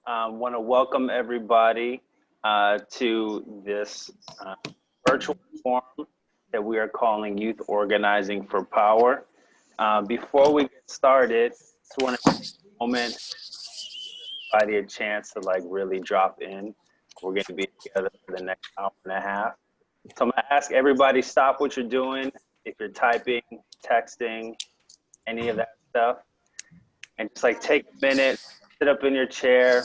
Want to welcome everybody to this virtual forum that we are calling Youth Organizing for Power. Before we get started, just want to take a moment, give everybody a chance to really drop in. We're going to be together for the next hour and a half. So I'm going to ask everybody, stop what you're doing. If you're typing, texting, any of that stuff, and just take a minute, sit up in your chair,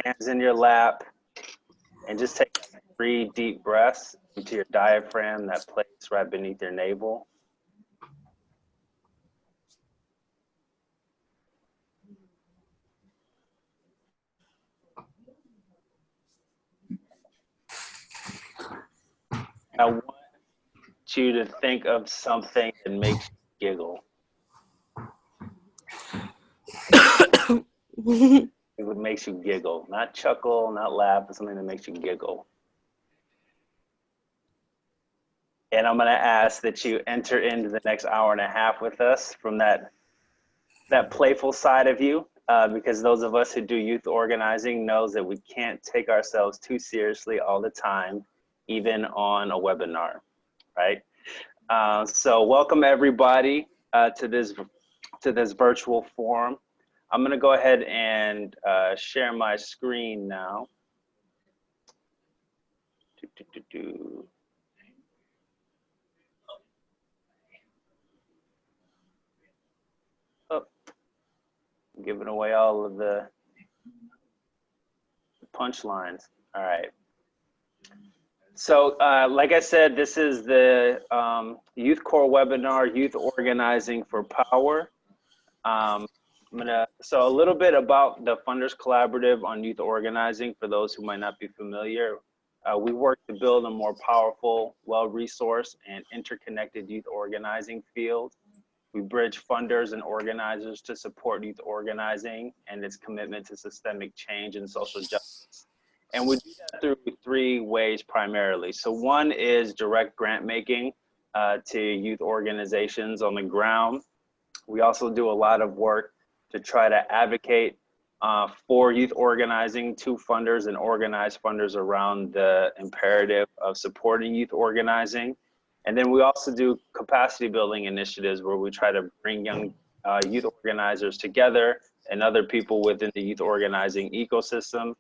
hands in your lap, and just take 3 deep breaths into your diaphragm, that place right beneath your navel. I want you to think of something that makes you giggle. It makes you giggle, not chuckle, not laugh, but something that makes you giggle. And I'm going to ask that you enter into the next hour and a half with us from that playful side of you, because those of us who do youth organizing knows that we can't take ourselves too seriously all the time, even on a webinar, right? So welcome everybody to this virtual forum. I'm going to go ahead and share my screen now. Oh, I'm giving away all of the punchlines. All right. So like I said, this is the Youth Core webinar, Youth Organizing for Power. So a little bit about the Funders Collaborative on youth organizing for those who might not be familiar. We work to build a more powerful, well-resourced, and interconnected youth organizing field. We bridge funders and organizers to support youth organizing and its commitment to systemic change and social justice. And we do that through 3 ways primarily. So one is direct grant making to youth organizations on the ground. We also do a lot of work to try to advocate for youth organizing to funders and organize funders around the imperative of supporting youth organizing. And then we also do capacity building initiatives where we try to bring young youth organizers together and other people within the youth organizing ecosystem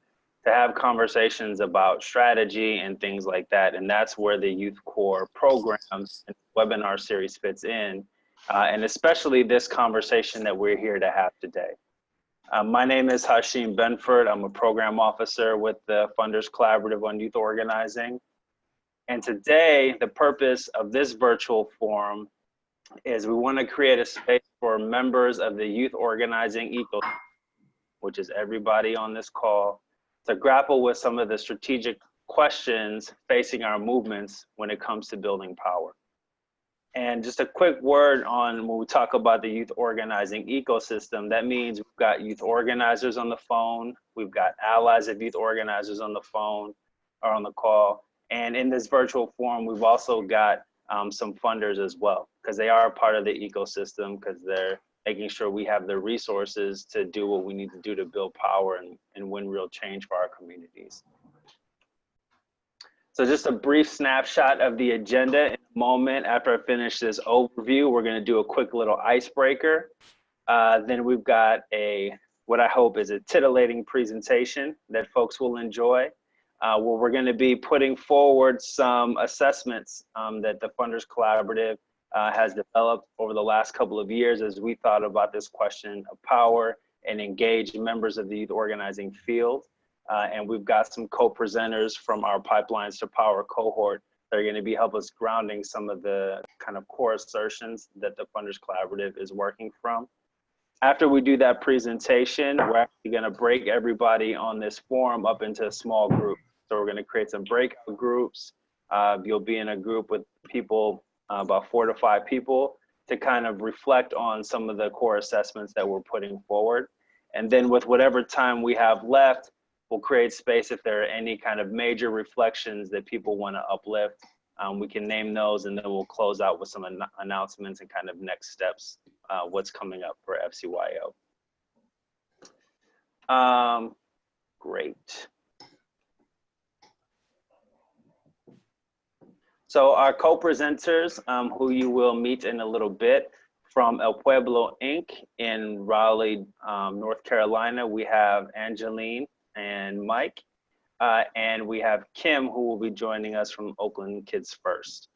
to have conversations about strategy and things like that. And that's where the Youth Core program and webinar series fits in. And especially this conversation that we're here to have today. My name is Hashim Benford. I'm a program officer with the Funders Collaborative on Youth Organizing. And today, the purpose of this virtual forum is we want to create a space for members of the youth organizing ecosystem, which is everybody on this call, to grapple with some of the strategic questions facing our movements when it comes to building power. And just a quick word on when we talk about the youth organizing ecosystem, that means we've got youth organizers on the phone, we've got allies of youth organizers on the phone or on the call. And in this virtual forum, we've also got some funders as well, because they are a part of the ecosystem, because they're making sure we have the resources to do what we need to do to build power and win real change for our communities. So just a brief snapshot of the agenda. In a moment, after I finish this overview, we're going to do a quick little icebreaker. Then we've got what I hope is a titillating presentation that folks will enjoy, where we're going to be putting forward some assessments that the Funders Collaborative has developed over the last couple of years as we thought about this question of power and engage members of the youth organizing field. And we've got some co-presenters from our Pipelines to Power cohort that are going to be help us grounding some of the kind of core assertions that the Funders Collaborative is working from. After we do that presentation, we're actually going to break everybody on this forum up into a small group. So we're going to create some breakout groups. You'll be in a group with people, about 4 to 5 people, to kind of reflect on some of the core assessments that we're putting forward. And then with whatever time we have left, we'll create space if there are any kind of major reflections that people want to uplift. We can name those, and then we'll close out with some announcements and kind of next steps, what's coming up for FCYO. Great. So our co-presenters, who you will meet in a little bit, from El Pueblo Inc. in Raleigh, North Carolina, we have Angeline and Mike, and we have Kim, who will be joining us from Oakland Kids First.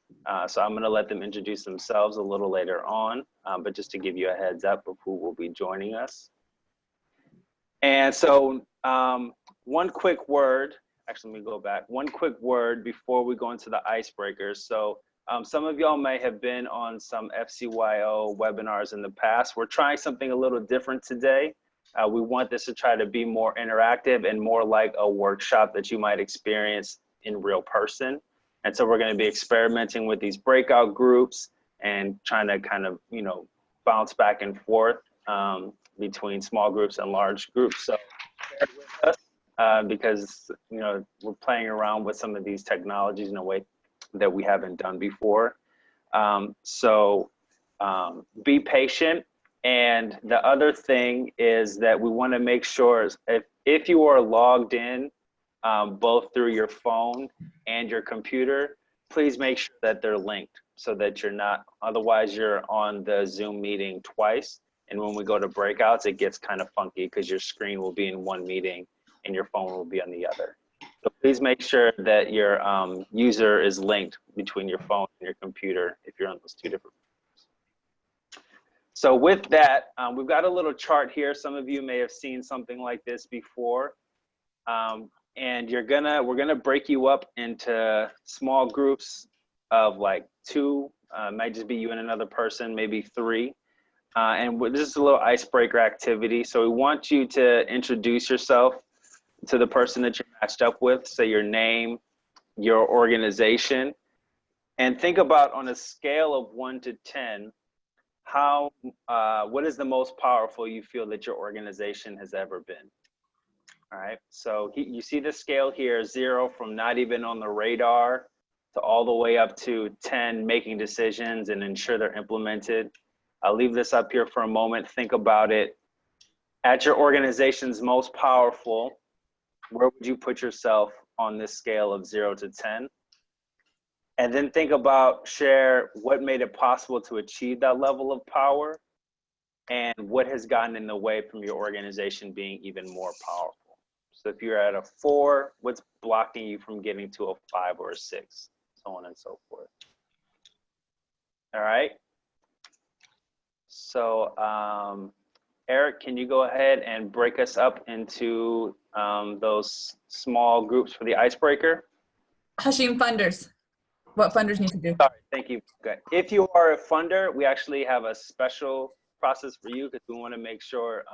So I'm gonna let them introduce themselves a little later on, but just to give you a heads up of who will be joining us. And so one quick word, actually let me go back, one quick word before we go into the icebreakers. So some of y'all may have been on some FCYO webinars in the past. We're trying something a little different today. We want this to try to be more interactive and more like a workshop that you might experience in real person. And so we're going to be experimenting with these breakout groups and trying to kind of, you know, bounce back and forth between small groups and large groups. So bear with us because, you know, we're playing around with some of these technologies in a way that we haven't done before. So be patient. And the other thing is that we want to make sure if you are logged in both through your phone and your computer, please make sure that they're linked so that you're not, otherwise you're on the Zoom meeting twice. And when we go to breakouts, it gets kind of funky because your screen will be in one meeting and your phone will be on the other. So please make sure that your user is linked between your phone and your computer if you're on those two different. So with that, we've got a little chart here. Some of you may have seen something like this before. And we're gonna break you up into small groups of like 2, might just be you and another person, maybe 3. And this is a little icebreaker activity. So we want you to introduce yourself to the person that you're matched up with, say your name, your organization, and think about on a scale of 1 to 10, what is the most powerful you feel that your organization has ever been? All right, so you see the scale here, 0 from not even on the radar to all the way up to 10 making decisions and ensure they're implemented. I'll leave this up here for a moment. Think about it. At your organization's most powerful, where would you put yourself on this scale of 0 to 10? And then think about, share what made it possible to achieve that level of power and what has gotten in the way from your organization being even more powerful. So if you're at a 4, what's blocking you from getting to a 5 or a 6, so on and so forth. All right. So Eric, can you go ahead and break us up into those small groups for the icebreaker? Hashim, funders. What funders need to do? Sorry, thank you. Good. If you are a funder, we actually have a special process for you because we want to make sure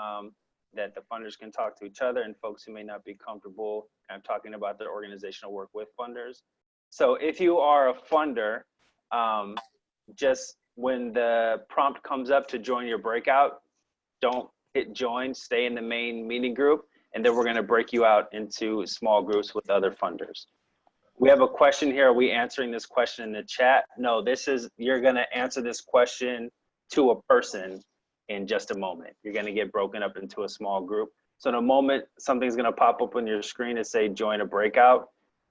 that the funders can talk to each other and folks who may not be comfortable talking about their organizational work with funders. So if you are a funder, just when the prompt comes up to join your breakout, don't hit join, stay in the main meeting group, and then we're going to break you out into small groups with other funders. We have a question here. Are we answering this question in the chat? No, you're going to answer this question to a person in just a moment. You're going to get broken up into a small group. So in a moment, something's going to pop up on your screen and say join a breakout.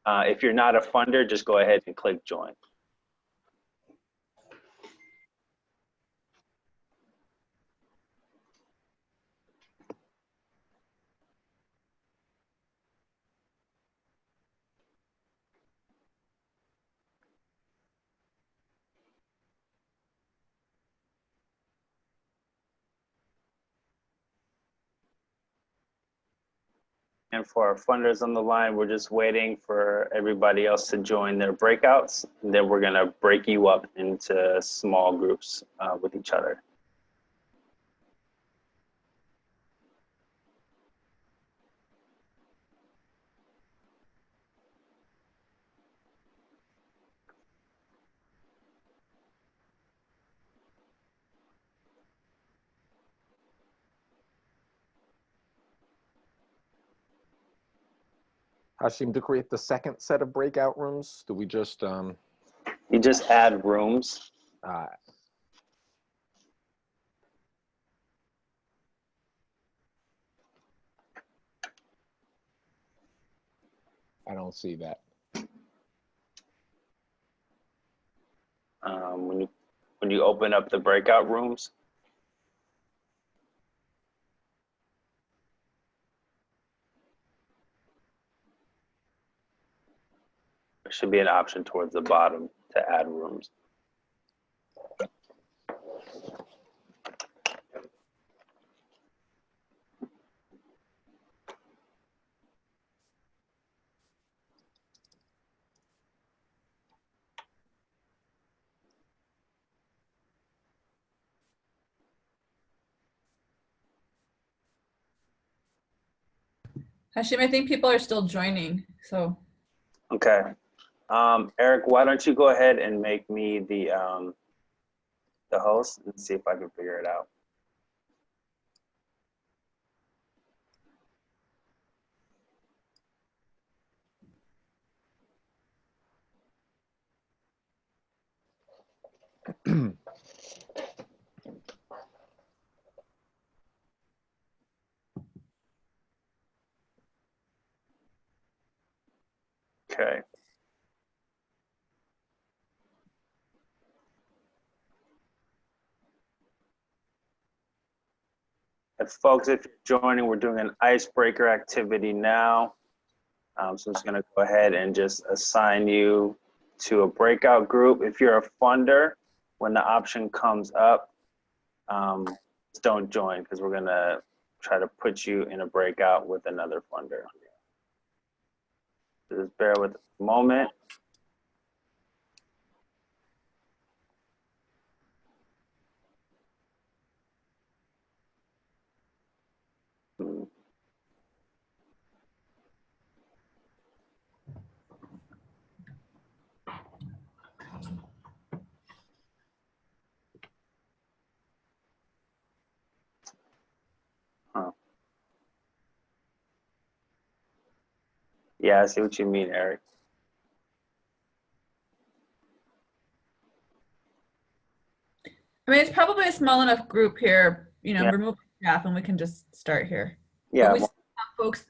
If you're not a funder, just go ahead and click join. And for our funders on the line, we're just waiting for everybody else to join their breakouts. And then we're gonna break you up into small groups with each other. Hashim, to create the second set of breakout rooms, do we just You just add rooms. I don't see that. When you open up the breakout rooms, there should be an option towards the bottom to add rooms. Hashim, I think people are still joining, so. Okay. Eric, why don't you go ahead and make me the host and see if I can figure it out. Okay. If folks, if you're joining, we're doing an icebreaker activity now. So I'm just gonna go ahead and just assign you to a breakout group. If you're a funder, when the option comes up, don't join because we're gonna try to put you in a breakout with another funder. Just bear with a moment. Huh. Yeah, I see what you mean, Eric. I mean, it's probably a small enough group here, you know, Yeah. remove staff and we can just start here. Yeah. But we still have folks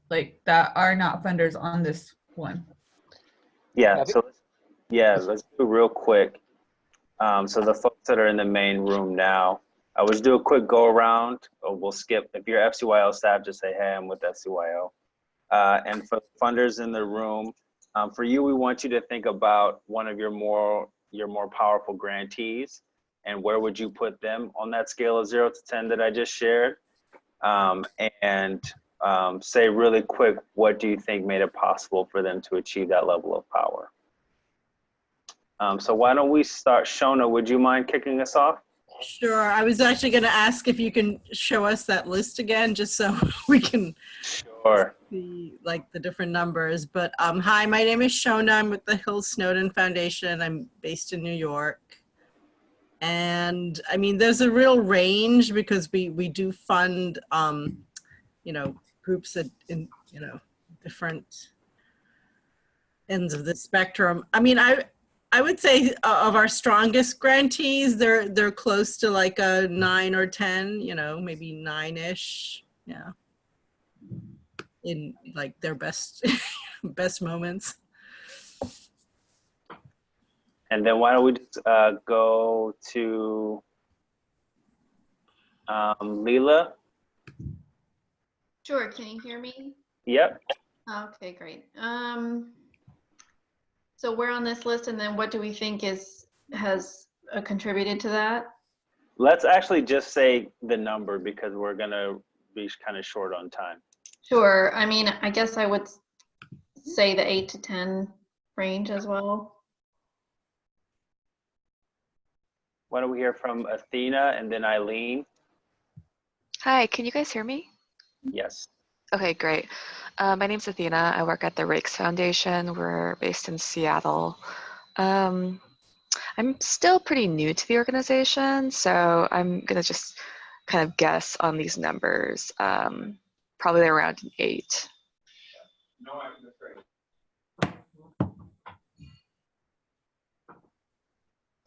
like that are not funders on this one. Yeah. So let's do real quick. So the folks that are in the main room now, I would do a quick go around. Or we'll skip. If you're FCYO staff, just say, hey, I'm with FCYO. And for funders in the room, for you, we want you to think about one of your more powerful grantees and where would you put them on that scale of 0 to 10 that I just shared. And say really quick, what do you think made it possible for them to achieve that level of power? So why don't we start? Shona, would you mind kicking us off? Sure. I was actually going to ask if you can show us that list again, just so we can Sure. see like the different numbers. But hi, my name is Shona. I'm with the Hill Snowden Foundation. I'm based in New York. And I mean, there's a real range because we do fund, you know, groups that in, you know, different ends of the spectrum. I mean, I would say of our strongest grantees, they're close to like a 9 or 10, you know, maybe 9-ish, yeah, in like their best best moments. And then why don't we just go to Leela? Sure, can you hear me? Yep. Okay, great. So we're on this list, and then what do we think has contributed to that? Let's actually just say the number because we're gonna be kind of short on time. Sure. I mean, I guess I would say the 8 to 10 range as well. Why don't we hear from Athena and then Eileen? Hi, can you guys hear me? Yes. Okay, great. My name's Athena. I work at the Rakes Foundation. We're based in Seattle. I'm still pretty new to the organization, so I'm gonna just kind of guess on these numbers. Probably around an 8.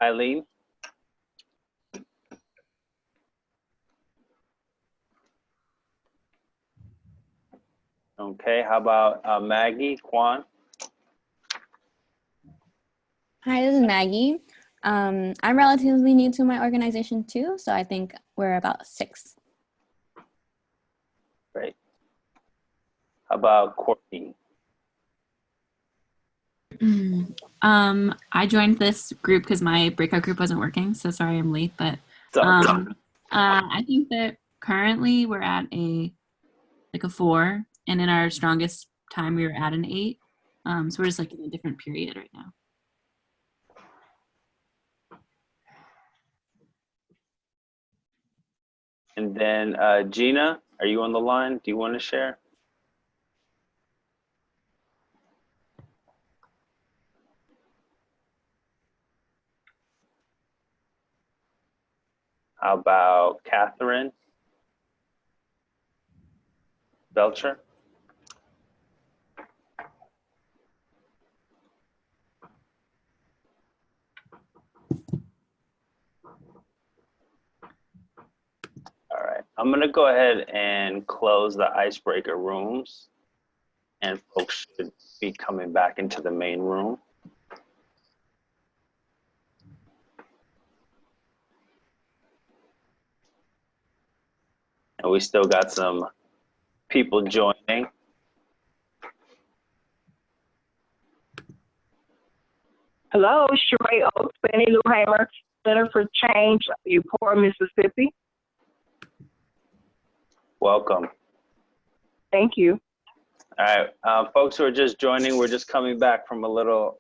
Eileen? Okay, how about Maggie, Kwan? Hi, this is Maggie. I'm relatively new to my organization too, so I think we're about 6. Great. How about Courtney? I joined this group because my breakout group wasn't working, so sorry I'm late, but I think that currently we're at a 4, and in our strongest time we were at an 8. So we're just like in a different period right now. And then Gina, are you on the line? Do you want to share? How about Catherine Belcher? All right, I'm gonna go ahead and close the icebreaker rooms, and folks should be coming back into the main room. And we still got some people joining. Hello, Sheree Oaks, Benny Lou Hamer, Center for Change, Eupora, Mississippi. Welcome. Thank you. All right, folks who are just joining, we're just coming back from a little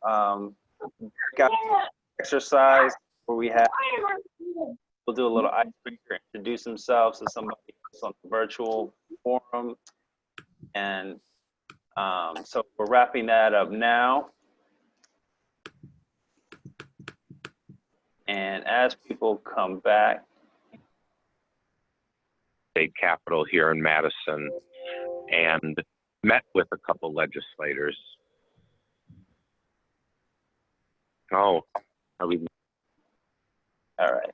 workout exercise where we'll do a little icebreaker, introduce themselves to somebody else on the virtual forum. And so we're wrapping that up now. And as people come back, state capitol here in Madison and met with a couple legislators. Oh, are we? All right.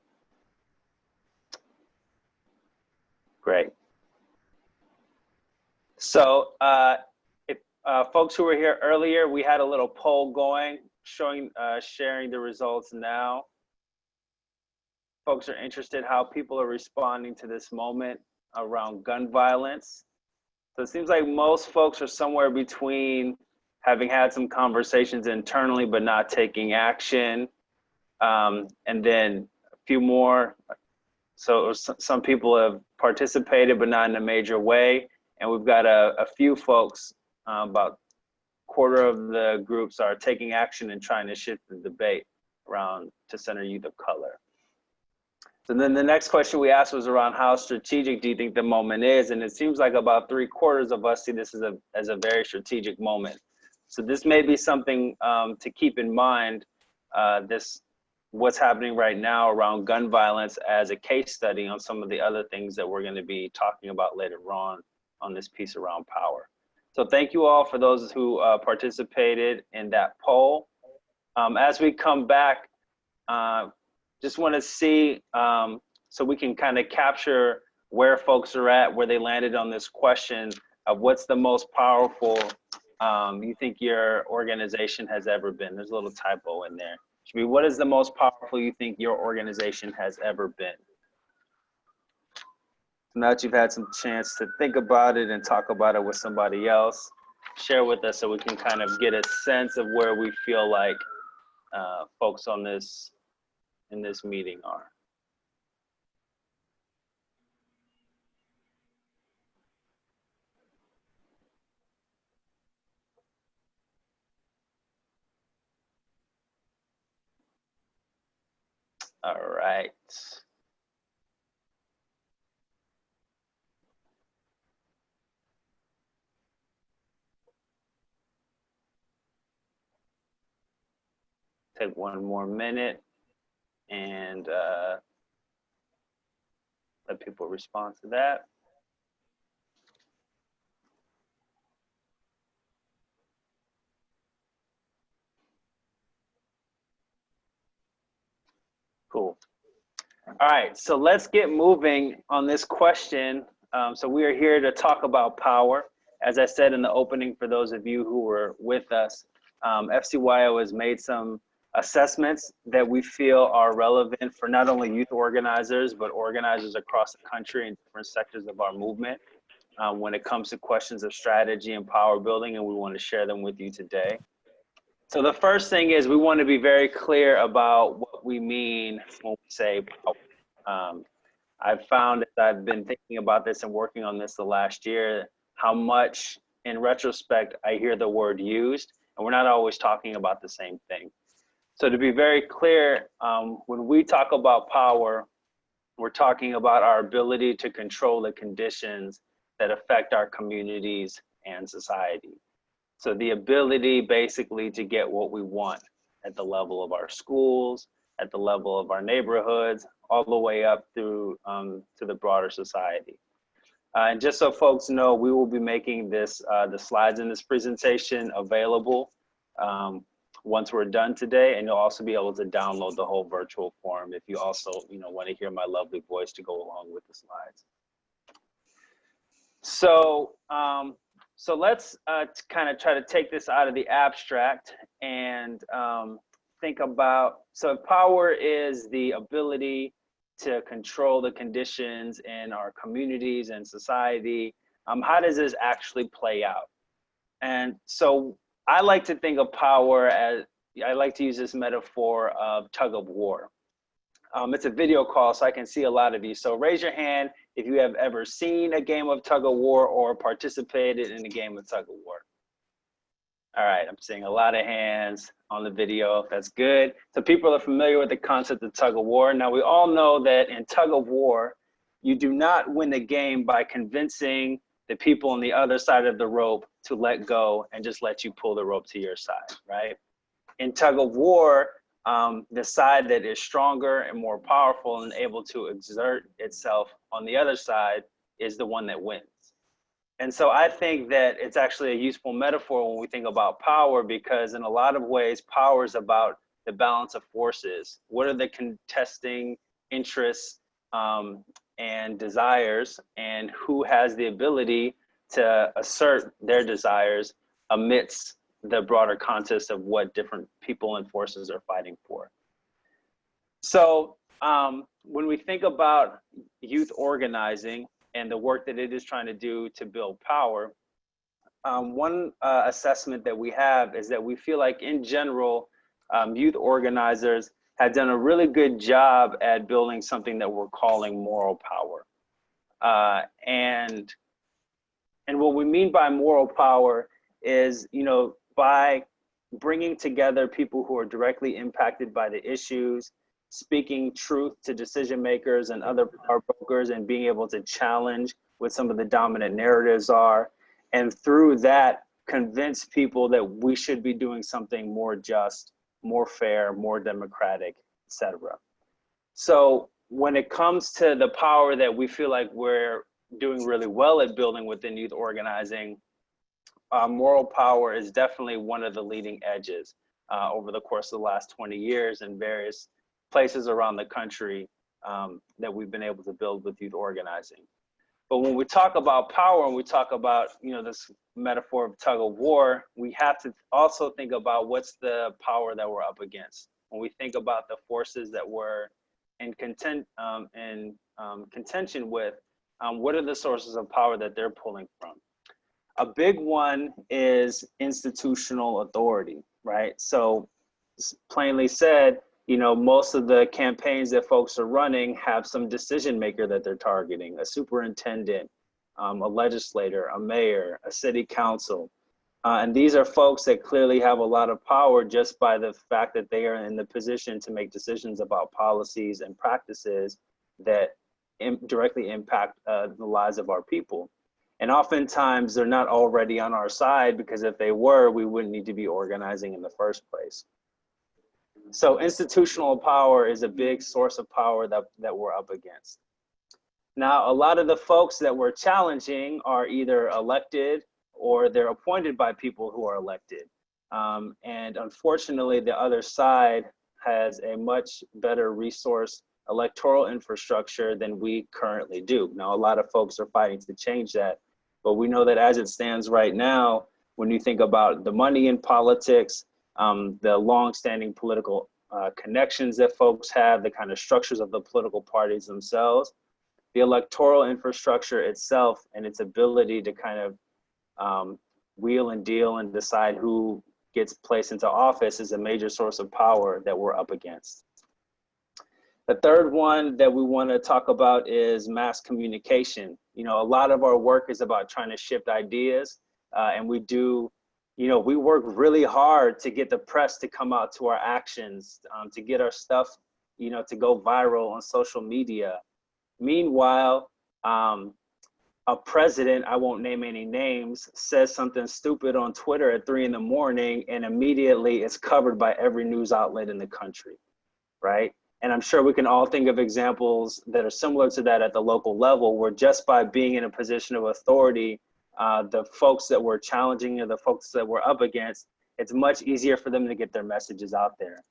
Great. So if folks who were here earlier, we had a little poll going, showing, sharing the results now. Folks are interested how people are responding to this moment around gun violence. So it seems like most folks are somewhere between having had some conversations internally but not taking action, and then a few more. So some people have participated but not in a major way, and we've got a few folks, about a quarter of the groups are taking action and trying to shift the debate around to center youth of color. So then the next question we asked was around how strategic do you think the moment is? And it seems like about 3/4 of us see this as a very strategic moment. So this may be something to keep in mind, what's happening right now around gun violence as a case study on some of the other things that we're gonna be talking about later on this piece around power. So thank you all for those who participated in that poll. As we come back, just want to see so we can kind of capture where folks are at, where they landed on this question of what's the most powerful you think your organization has ever been. There's a little typo in there. Should be, what is the most powerful you think your organization has ever been? So now that you've had some chance to think about it and talk about it with somebody else, share with us so we can kind of get a sense of where we feel like folks on this in this meeting are. All right. Take one more minute and let people respond to that. Cool. All right, so let's get moving on this question. So we are here to talk about power. as I said in the opening, for those of you who were with us, FCYO has made some assessments that we feel are relevant for not only youth organizers, but organizers across the country in different sectors of our movement when it comes to questions of strategy and power building, and we want to share them with you today. So the first thing is we want to be very clear about what we mean when we say power. I've found as I've been thinking about this and working on this the last year, how much in retrospect I hear the word used, and we're not always talking about the same thing. So to be very clear, when we talk about power, we're talking about our ability to control the conditions that affect our communities and society. So the ability basically to get what we want at the level of our schools, at the level of our neighborhoods, all the way up through to the broader society. And just so folks know, we will be making this the slides in this presentation available once we're done today, and you'll also be able to download the whole virtual forum if you also want to hear my lovely voice to go along with the slides. So so let's kind of try to take this out of the abstract and think about, so power is the ability to control the conditions in our communities and society. How does this actually play out? And so I like to think of power as, I like to use this metaphor of tug of war. It's a video call, so I can see a lot of you. So raise your hand if you have ever seen a game of tug of war or participated in a game of tug of war. All right, I'm seeing a lot of hands on the video. That's good. So people are familiar with the concept of tug of war. Now we all know that in tug of war, you do not win the game by convincing the people on the other side of the rope to let go and just let you pull the rope to your side, right? In tug of war, the side that is stronger and more powerful and able to exert itself on the other side is the one that wins. And so I think that it's actually a useful metaphor when we think about power, because in a lot of ways, power is about the balance of forces. What are the contesting interests and desires, and who has the ability to assert their desires amidst the broader context of what different people and forces are fighting for. So when we think about youth organizing and the work that it is trying to do to build power, one assessment that we have is that we feel like in general, youth organizers have done a really good job at building something that we're calling moral power. And what we mean by moral power is, by bringing together people who are directly impacted by the issues, speaking truth to decision makers and other power brokers, and being able to challenge what some of the dominant narratives are. And through that, convince people that we should be doing something more just, more fair, more democratic, etc. So when it comes to the power that we feel like we're doing really well at building within youth organizing, moral power is definitely one of the leading edges over the course of the last 20 years in various places around the country that we've been able to build with youth organizing. But when we talk about power and we talk about, this metaphor of tug of war, we have to also think about what's the power that we're up against. When we think about the forces that we're in contention with, what are the sources of power that they're pulling from? A big one is institutional authority, right? So plainly said, most of the campaigns that folks are running have some decision maker that they're targeting, a superintendent, a legislator, a mayor, a city council. And these are folks that clearly have a lot of power just by the fact that they are in the position to make decisions about policies and practices that directly impact the lives of our people. And oftentimes they're not already on our side, because if they were, we wouldn't need to be organizing in the first place. So institutional power is a big source of power that we're up against. Now, a lot of the folks that we're challenging are either elected or they're appointed by people who are elected. And unfortunately, the other side has a much better resource electoral infrastructure than we currently do. Now, a lot of folks are fighting to change that. But we know that as it stands right now, when you think about the money in politics, the long-standing political connections that folks have, the kind of structures of the political parties themselves, the electoral infrastructure itself and its ability to kind of wheel and deal and decide who gets placed into office is a major source of power that we're up against. The third one that we want to talk about is mass communication. You know, a lot of our work is about trying to shift ideas, and we do, you know, we work really hard to get the press to come out to our actions, to get our stuff, you know, to go viral on social media. Meanwhile, a president, I won't name any names, says something stupid on Twitter at 3 in the morning and immediately it's covered by every news outlet in the country, right? And I'm sure we can all think of examples that are similar to that at the local level, where just by being in a position of authority, the folks that we're challenging or the folks that we're up against, it's much easier for them to get their messages out there.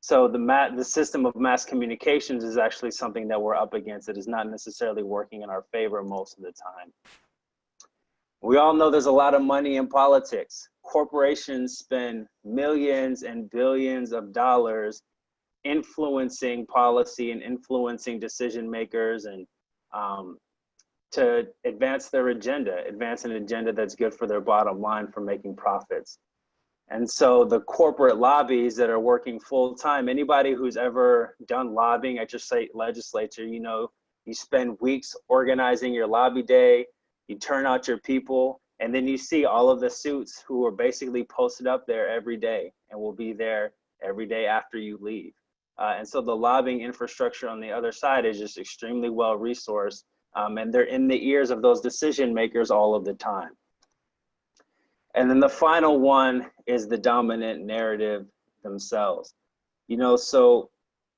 So the system of mass communications is actually something that we're up against that is not necessarily working in our favor most of the time. We all know there's a lot of money in politics. Corporations spend millions and billions of dollars influencing policy and influencing decision makers and to advance their agenda, advance an agenda that's good for their bottom line for making profits. And so the corporate lobbies that are working full time, anybody who's ever done lobbying at your state legislature, you know, you spend weeks organizing your lobby day, you turn out your people, and then you see all of the suits who are basically posted up there every day and will be there every day after you leave. And so the lobbying infrastructure on the other side is just extremely well resourced, and they're in the ears of those decision makers all of the time. And then the final one is the dominant narrative themselves. You know, so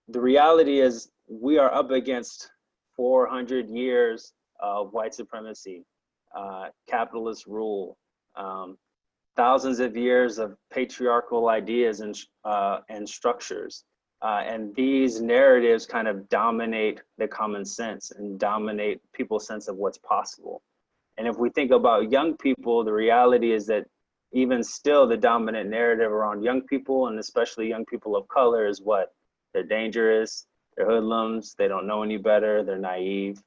the reality is we are up against 400 years of white supremacy, capitalist rule, thousands of years of patriarchal ideas and structures. And these narratives kind of dominate the common sense and dominate people's sense of what's possible. And if we think about young people, the reality is that even still the dominant narrative around young people and especially young people of color is what? They're dangerous, they're hoodlums, they don't know any better, they're naive.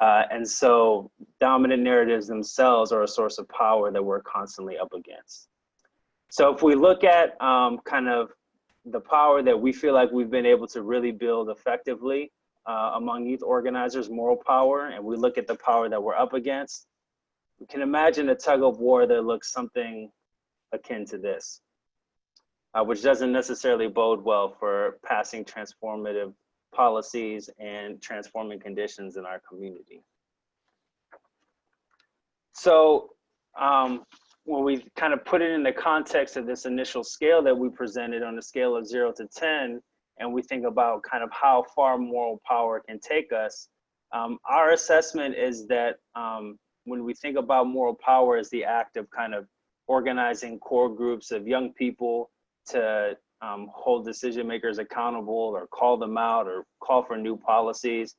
And so dominant narratives themselves are a source of power that we're constantly up against. So if we look at kind of the power that we feel like we've been able to really build effectively among youth organizers, moral power, and we look at the power that we're up against, we can imagine a tug of war that looks something akin to this, which doesn't necessarily bode well for passing transformative policies and transforming conditions in our community. So when we kind of put it in the context of this initial scale that we presented on a scale of 0 to 10, and we think about kind of how far moral power can take us, our assessment is that when we think about moral power as the act of kind of organizing core groups of young people to hold decision makers accountable or call them out or call for new policies,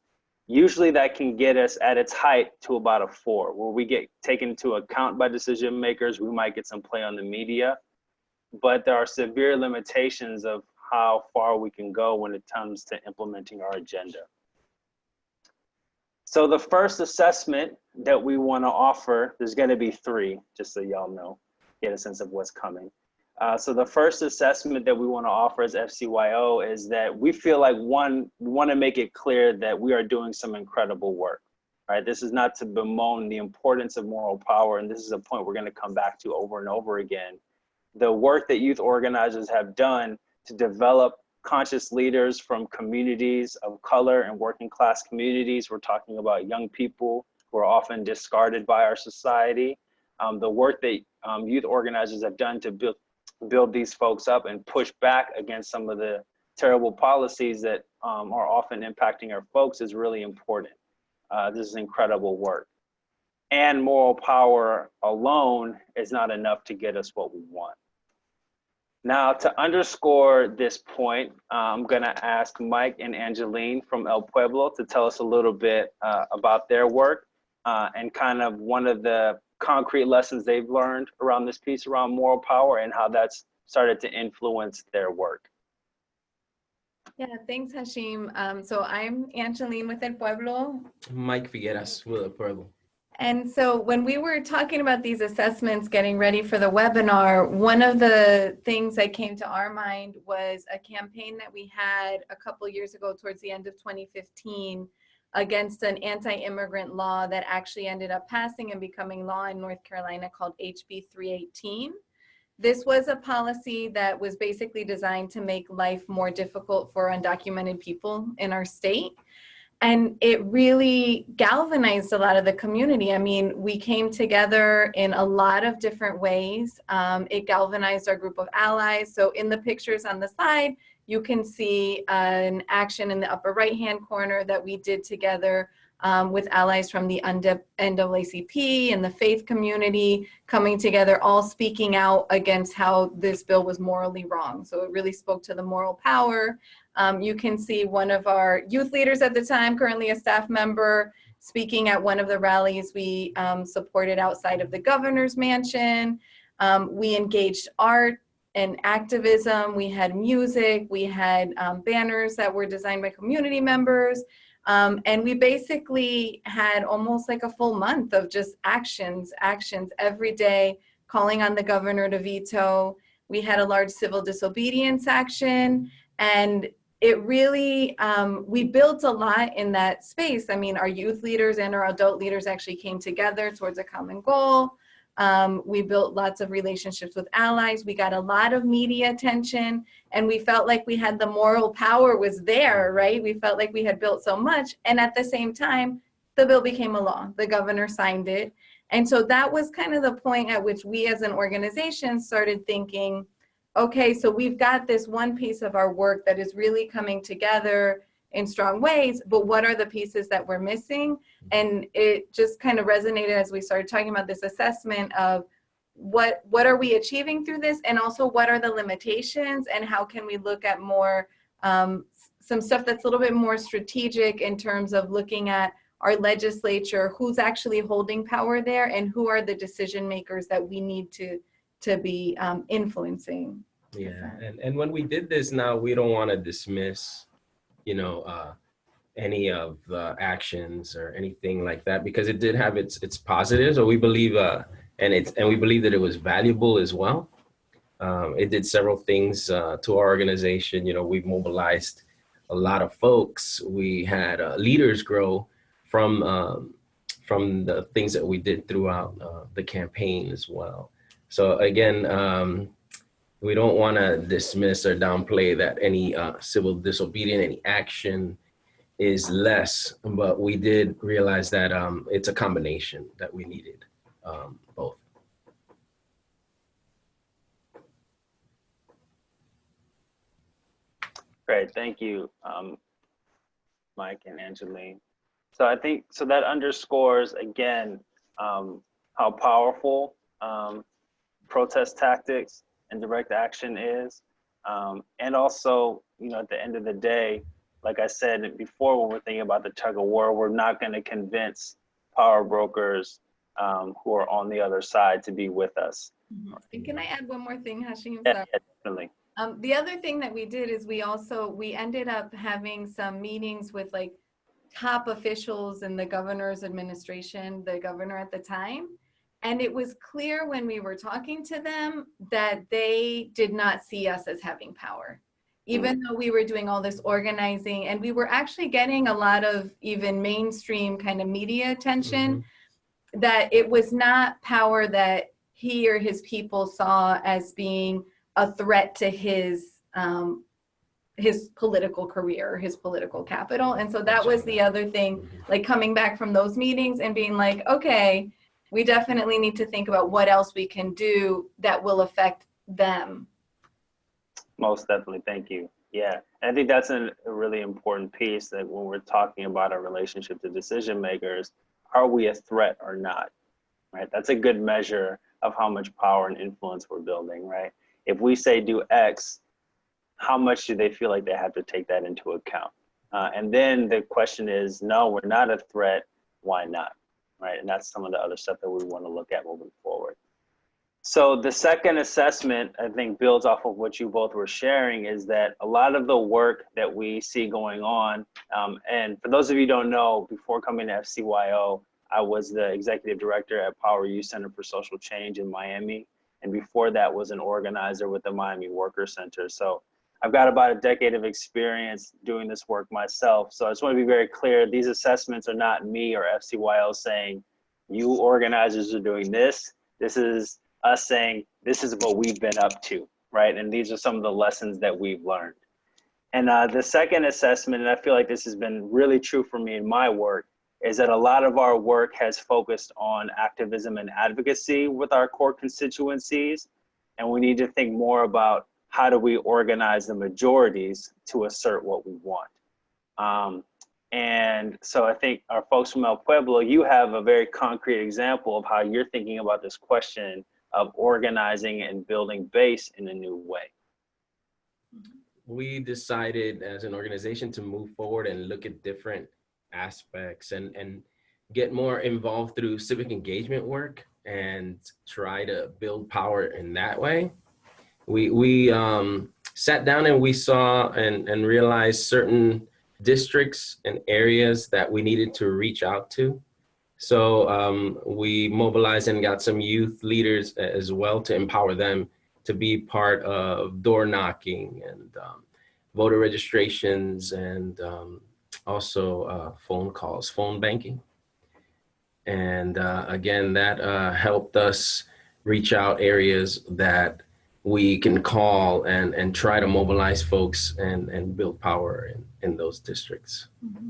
usually that can get us at its height to about a 4, where we get taken into account by decision makers. We might get some play on the media, but there are severe limitations of how far we can go when it comes to implementing our agenda. So the first assessment that we want to offer, there's going to be 3, just so y'all know, get a sense of what's coming. So the first assessment that we want to offer as FCYO is that we feel like, one, we want to make it clear that we are doing some incredible work, right? This is not to bemoan the importance of moral power, and this is a point we're going to come back to over and over again. The work that youth organizers have done to develop conscious leaders from communities of color and working class communities. We're talking about young people who are often discarded by our society. The work that youth organizers have done to build these folks up and push back against some of the terrible policies that are often impacting our folks is really important. This is incredible work. And moral power alone is not enough to get us what we want. Now, to underscore this point, I'm gonna ask Mike and Angeline from El Pueblo to tell us a little bit about their work. and kind of one of the concrete lessons they've learned around this piece around moral power and how that's started to influence their work. Yeah, thanks, Hashim. So I'm Angeline with El Pueblo. Mike Figueras with El Pueblo. And so when we were talking about these assessments, getting ready for the webinar, one of the things that came to our mind was a campaign that we had a couple years ago towards the end of 2015 against an anti-immigrant law that actually ended up passing and becoming law in North Carolina called HB 318. This was a policy that was basically designed to make life more difficult for undocumented people in our state. And it really galvanized a lot of the community. I mean, we came together in a lot of different ways. It galvanized our group of allies. So in the pictures on the side, you can see an action in the upper right-hand corner that we did together with allies from the NAACP and the faith community coming together, all speaking out against how this bill was morally wrong. So it really spoke to the moral power. You can see one of our youth leaders at the time, currently a staff member, speaking at one of the rallies we supported outside of the governor's mansion. We engaged art and activism. We had music. We had banners that were designed by community members. And we basically had almost like a full month of just actions every day, calling on the governor to veto. We had a large civil disobedience action, and it really, we built a lot in that space. I mean, our youth leaders and our adult leaders actually came together towards a common goal. We built lots of relationships with allies. We got a lot of media attention, and we felt like we had the moral power was there, right? We felt like we had built so much. And at the same time, the bill became a law. The governor signed it. And so that was kind of the point at which we as an organization started thinking, okay, so we've got this one piece of our work that is really coming together in strong ways, but what are the pieces that we're missing? And it just kind of resonated as we started talking about this assessment of what are we achieving through this, and also what are the limitations, and how can we look at more, some stuff that's a little bit more strategic in terms of looking at our legislature, who's actually holding power there, and who are the decision makers that we need to be influencing. Yeah, and when we did this now, we don't want to dismiss, any of the actions or anything like that, because it did have its positives, or we believe, and we believe that it was valuable as well. It did several things to our organization. We've mobilized a lot of folks. We had leaders grow from the things that we did throughout the campaign as well. So again, we don't want to dismiss or downplay that any civil disobedience, any action is less, but we did realize that it's a combination that we needed, both. Great, thank you, Mike and Angeline. So I think, so that underscores again, how powerful protest tactics and direct action is. And also, at the end of the day, like I said before, when we're thinking about the tug of war, we're not going to convince power brokers who are on the other side to be with us. And can I add one more thing, Hashim? Yeah, definitely. The other thing that we did is we ended up having some meetings with like top officials in the governor's administration, the governor at the time. And it was clear when we were talking to them that they did not see us as having power, even though we were doing all this organizing, and we were actually getting a lot of even mainstream kind of media attention, that it was not power that he or his people saw as being a threat to his political career, his political capital. And so that was the other thing, like coming back from those meetings and being like, okay, we definitely need to think about what else we can do that will affect them. Most definitely, thank you. Yeah, and I think that's a really important piece, that when we're talking about our relationship to decision makers, are we a threat or not, right? That's a good measure of how much power and influence we're building, right? If we say do X, how much do they feel like they have to take that into account? And then the question is, no, we're not a threat, why not, right? And that's some of the other stuff that we want to look at moving forward. So the second assessment, I think, builds off of what you both were sharing, is that a lot of the work that we see going on, and for those of you who don't know, before coming to FCYO, I was the executive director at Power Youth Center for Social Change in Miami. And before that was an organizer with the Miami Worker Center. So I've got about a decade of experience doing this work myself. So I just want to be very clear, these assessments are not me or FCYO saying, you organizers are doing this. This is us saying, this is what we've been up to, right? And these are some of the lessons that we've learned. And the second assessment, and I feel like this has been really true for me in my work, is that a lot of our work has focused on activism and advocacy with our core constituencies. And we need to think more about how do we organize the majorities to assert what we want. And so I think our folks from El Pueblo, you have a very concrete example of how you're thinking about this question of organizing and building base in a new way. We decided as an organization to move forward and look at different aspects and get more involved through civic engagement work and try to build power in that way. We sat down and we saw and realized certain districts and areas that we needed to reach out to. So we mobilized and got some youth leaders as well to empower them to be part of door knocking and voter registrations and also phone calls, phone banking. And again, that helped us reach out areas that we can call and try to mobilize folks and build power in those districts. Mm-hmm.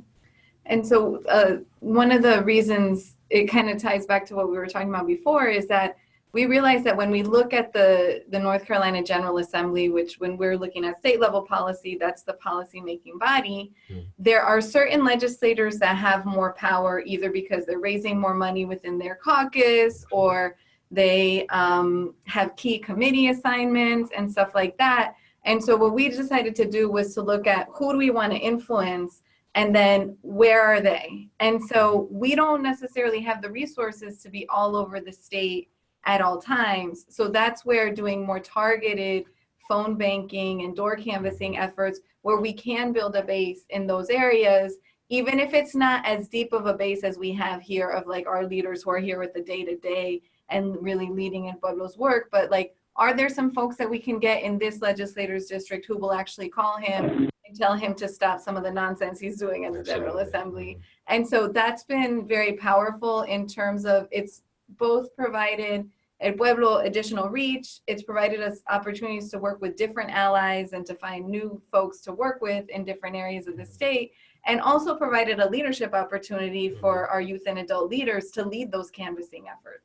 And so one of the reasons it kind of ties back to what we were talking about before is that we realize that when we look at the North Carolina General Assembly, which when we're looking at state level policy, that's the policy making body, there are certain legislators that have more power either because they're raising more money within their caucus or they have key committee assignments and stuff like that. And so what we decided to do was to look at who do we want to influence and then where are they? And so we don't necessarily have the resources to be all over the state at all times. So that's where doing more targeted phone banking and door canvassing efforts where we can build a base in those areas, even if it's not as deep of a base as we have here of like our leaders who are here with the day-to-day and really leading in Pueblo's work. But like, are there some folks that we can get in this legislator's district who will actually call him and tell him to stop some of the nonsense he's doing in the General Assembly? And so that's been very powerful in terms of it's both provided El Pueblo additional reach, it's provided us opportunities to work with different allies and to find new folks to work with in different areas of the state, and also provided a leadership opportunity for our youth and adult leaders to lead those canvassing efforts.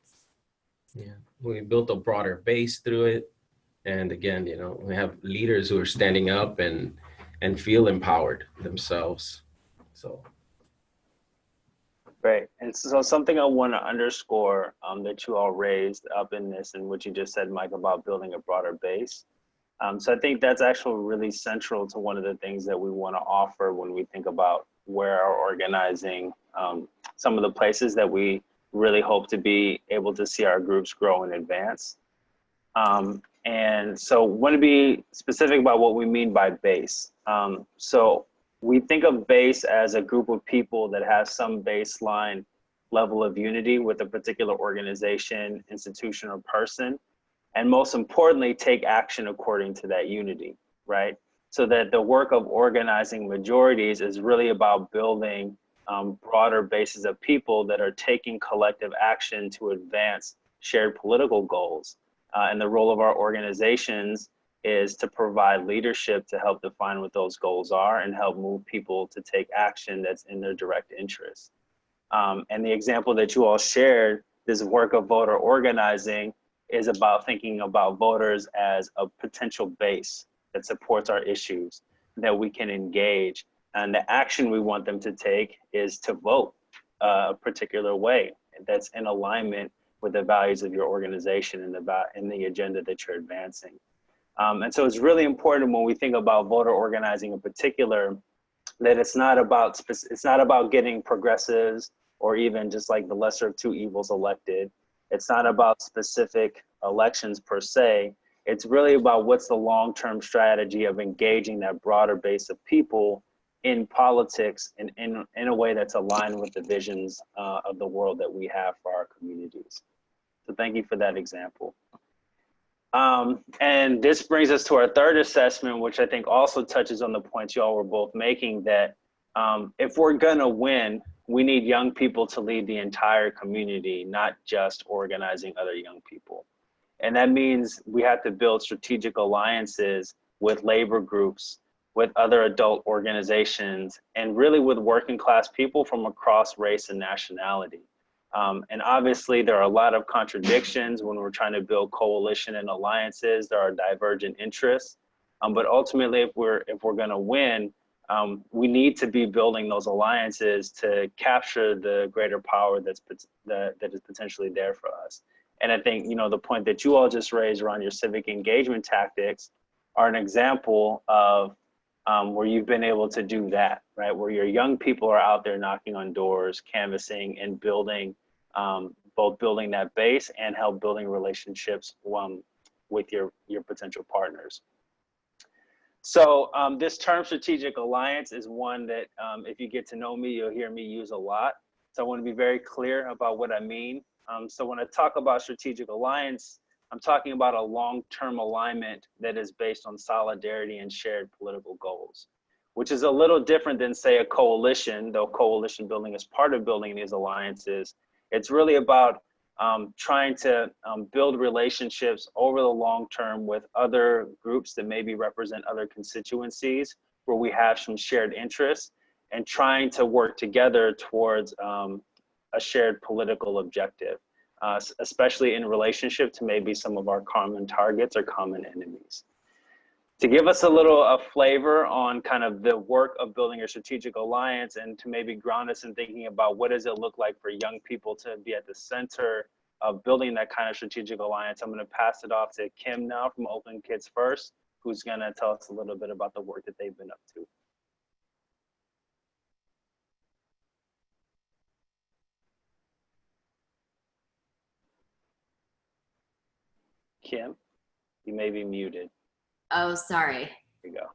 Yeah, we built a broader base through it. And again, you know, we have leaders who are standing up and feel empowered themselves. So. Great. And so something I want to underscore that you all raised up in this and what you just said, Mike, about building a broader base. So I think that's actually really central to one of the things that we want to offer when we think about where our organizing, some of the places that we really hope to be able to see our groups grow and advance. And so want to be specific about what we mean by base. So we think of base as a group of people that has some baseline level of unity with a particular organization, institution, or person. And most importantly, take action according to that unity, right? So that the work of organizing majorities is really about building broader bases of people that are taking collective action to advance shared political goals. And the role of our organizations is to provide leadership to help define what those goals are and help move people to take action that's in their direct interest. And the example that you all shared, this work of voter organizing, is about thinking about voters as a potential base that supports our issues, that we can engage. And the action we want them to take is to vote a particular way that's in alignment with the values of your organization and the agenda that you're advancing. And so it's really important when we think about voter organizing in particular, that it's not about getting progressives or even just like the lesser of two evils elected. It's not about specific elections per se. It's really about what's the long-term strategy of engaging that broader base of people in politics and in a way that's aligned with the visions of the world that we have for our communities. So thank you for that example. And this brings us to our third assessment, which I think also touches on the points y'all were both making, that if we're gonna win, we need young people to lead the entire community, not just organizing other young people. And that means we have to build strategic alliances with labor groups, with other adult organizations, and really with working class people from across race and nationality. And obviously there are a lot of contradictions when we're trying to build coalition and alliances. There are divergent interests, but ultimately if we're gonna win, we need to be building those alliances to capture the greater power that is potentially there for us. And I think, you know, the point that you all just raised around your civic engagement tactics are an example of where you've been able to do that, right? Where your young people are out there knocking on doors, canvassing and building, both building that base and help building relationships with your potential partners. So this term strategic alliance is one that if you get to know me, you'll hear me use a lot. So I want to be very clear about what I mean. So when I talk about strategic alliance, I'm talking about a long-term alignment that is based on solidarity and shared political goals, which is a little different than, say, a coalition, though coalition building is part of building these alliances. It's really about trying to build relationships over the long term with other groups that maybe represent other constituencies where we have some shared interests, and trying to work together towards a shared political objective, especially in relationship to maybe some of our common targets or common enemies. To give us a little flavor on kind of the work of building a strategic alliance, and to maybe ground us in thinking about what does it look like for young people to be at the center of building that kind of strategic alliance, I'm gonna pass it off to Kim now from Oakland Kids First, who's gonna tell us a little bit about the work that they've been up to. Kim, you may be muted. Oh, sorry. There you go.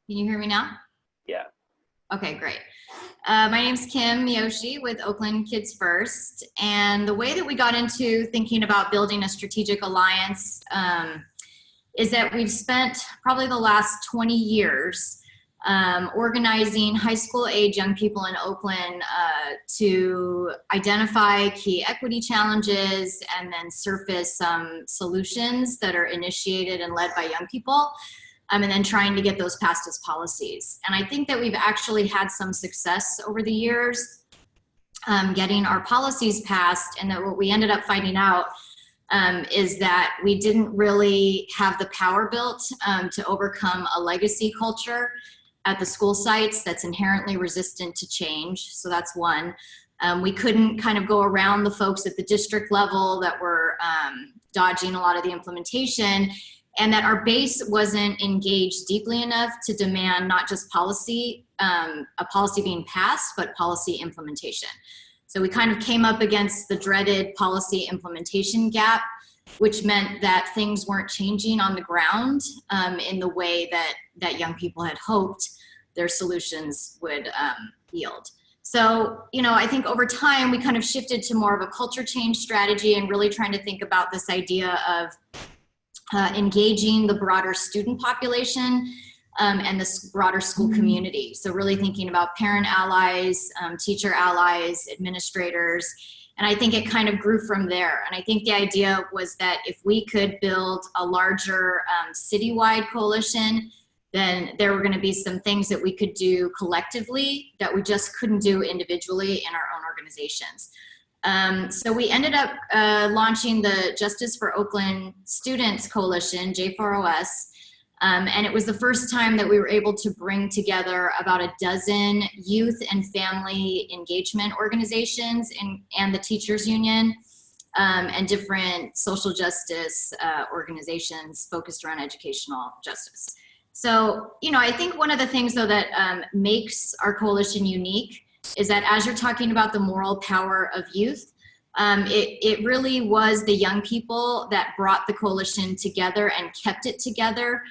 Can you hear me now? Yeah. Okay, great. My name's Kim Miyoshi with Oakland Kids First. And the way that we got into thinking about building a strategic alliance is that we've spent probably the last 20 years organizing high school age young people in Oakland to identify key equity challenges and then surface some solutions that are initiated and led by young people, and then trying to get those passed as policies. And I think that we've actually had some success over the years getting our policies passed, and that what we ended up finding out is that we didn't really have the power built to overcome a legacy culture at the school sites that's inherently resistant to change. So that's one. We couldn't kind of go around the folks at the district level that were dodging a lot of the implementation, and that our base wasn't engaged deeply enough to demand not just policy, a policy being passed, but policy implementation. So we kind of came up against the dreaded policy implementation gap, which meant that things weren't changing on the ground in the way that young people had hoped their solutions would yield. So, you know, I think over time we kind of shifted to more of a culture change strategy and really trying to think about this idea of engaging the broader student population and the broader school community. So really thinking about parent allies, teacher allies, administrators, and I think it kind of grew from there. And I think the idea was that if we could build a larger citywide coalition, then there were going to be some things that we could do collectively that we just couldn't do individually in our own organizations. So we ended up launching the Justice for Oakland Students Coalition, J4OS, and it was the first time that we were able to bring together about a dozen youth and family engagement organizations and the Teachers Union and different social justice organizations focused around educational justice. So, you know, I think one of the things though that makes our coalition unique is that as you're talking about the moral power of youth, it really was the young people that brought the coalition together and kept it together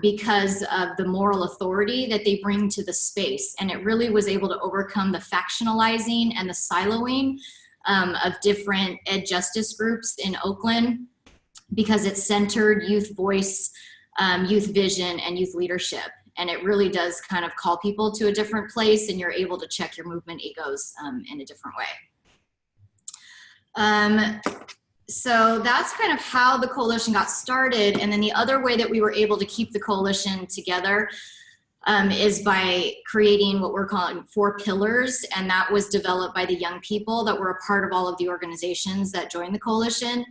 because of the moral authority that they bring to the space. And it really was able to overcome the factionalizing and the siloing of different ed justice groups in Oakland, because it centered youth voice, youth vision, and youth leadership. And it really does kind of call people to a different place, and you're able to check your movement egos in a different way. So that's kind of how the coalition got started. And then the other way that we were able to keep the coalition together is by creating what we're calling 4 pillars. And that was developed by the young people that were a part of all of the organizations that joined the coalition.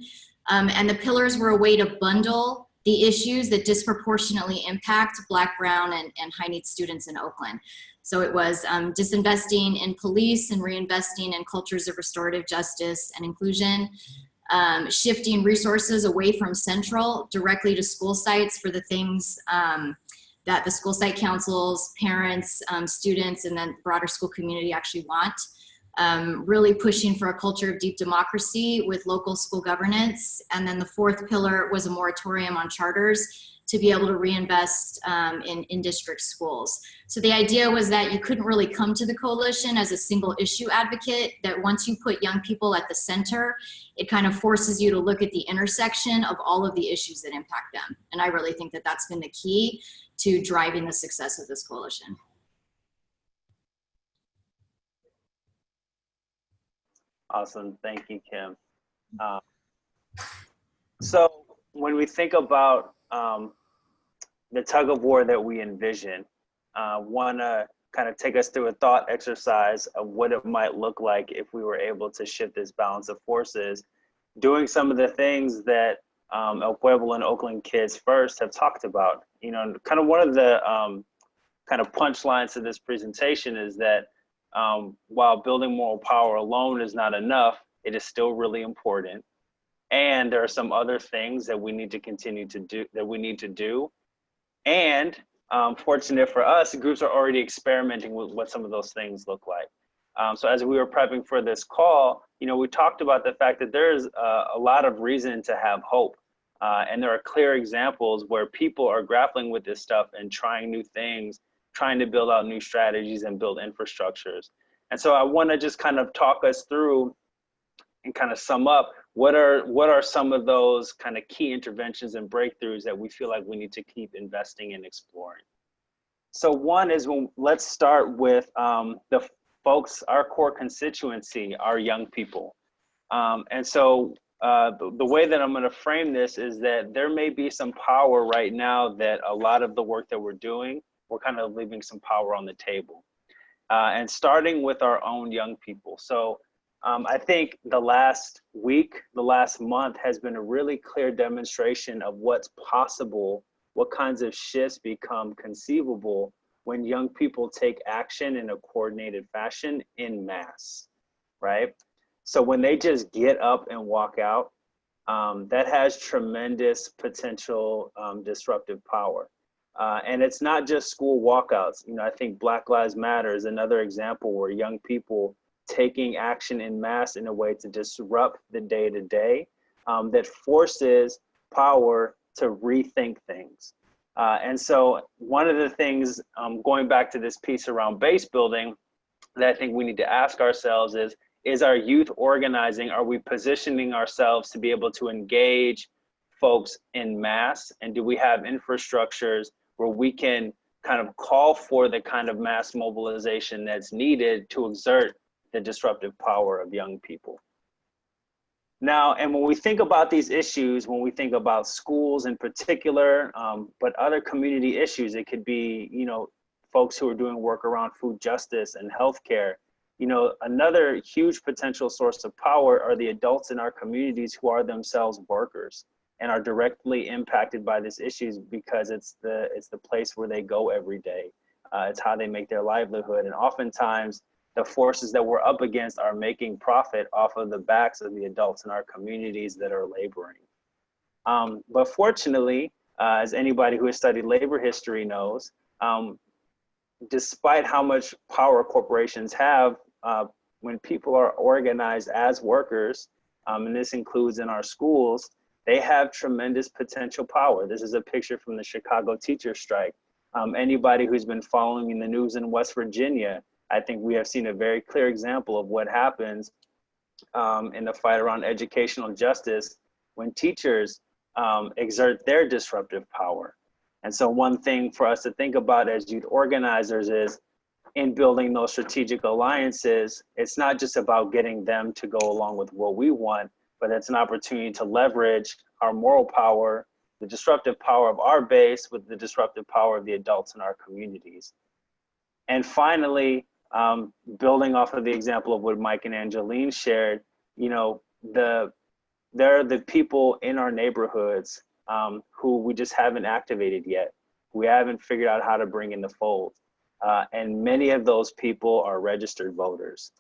And the pillars were a way to bundle the issues that disproportionately impact Black, Brown, and high needs students in Oakland. So it was disinvesting in police and reinvesting in cultures of restorative justice and inclusion, shifting resources away from central directly to school sites for the things that the school site councils, parents, students, and then the broader school community actually want. Really pushing for a culture of deep democracy with local school governance. And then the 4th pillar was a moratorium on charters to be able to reinvest in district schools. So the idea was that you couldn't really come to the coalition as a single issue advocate, that once you put young people at the center, it kind of forces you to look at the intersection of all of the issues that impact them. And I really think that that's been the key to driving the success of this coalition. Awesome. Thank you, Kim. So when we think about the tug of war that we envision, want to kind of take us through a thought exercise of what it might look like if we were able to shift this balance of forces, doing some of the things that El Pueblo and Oakland Kids First have talked about. You know, kind of one of the kind of punchlines to this presentation is that while building moral power alone is not enough, it is still really important. And there are some other things that we need to continue to do, And fortunate for us, groups are already experimenting with what some of those things look like. So as we were prepping for this call, you know, we talked about the fact that there's a lot of reason to have hope. And there are clear examples where people are grappling with this stuff and trying new things, trying to build out new strategies and build infrastructures. And so I want to just kind of talk us through and kind of sum up what are some of those kind of key interventions and breakthroughs that we feel like we need to keep investing in exploring. So one is, let's start with the folks, our core constituency, our young people. And so the way that I'm going to frame this is that there may be some power right now that a lot of the work that we're doing, we're kind of leaving some power on the table. And starting with our own young people. So I think the last week, the last month has been a really clear demonstration of what's possible, what kinds of shifts become conceivable when young people take action in a coordinated fashion in mass, right? So when they just get up and walk out, that has tremendous potential disruptive power. And it's not just school walkouts. You know, I think Black Lives Matter is another example where young people taking action in mass in a way to disrupt the day-to-day that forces power to rethink things. And so one of the things, going back to this piece around base building, that I think we need to ask ourselves is our youth organizing, are we positioning ourselves to be able to engage folks in mass? And do we have infrastructures where we can kind of call for the kind of mass mobilization that's needed to exert the disruptive power of young people? Now, and when we think about these issues, when we think about schools in particular, but other community issues, it could be, you know, folks who are doing work around food justice and healthcare. You know, another huge potential source of power are the adults in our communities who are themselves workers and are directly impacted by these issues because it's the place where they go every day. It's how they make their livelihood. And oftentimes the forces that we're up against are making profit off of the backs of the adults in our communities that are laboring. But fortunately, as anybody who has studied labor history knows, despite how much power corporations have, when people are organized as workers, and this includes in our schools, they have tremendous potential power. This is a picture from the Chicago teacher strike. Anybody who's been following in the news in West Virginia, I think we have seen a very clear example of what happens in the fight around educational justice when teachers exert their disruptive power. And so one thing for us to think about as youth organizers is, in building those strategic alliances, it's not just about getting them to go along with what we want, but it's an opportunity to leverage our moral power, the disruptive power of our base with the disruptive power of the adults in our communities. And finally, building off of the example of what Mike and Angeline shared, you know, there are the people in our neighborhoods who we just haven't activated yet. We haven't figured out how to bring in the fold. And many of those people are registered voters.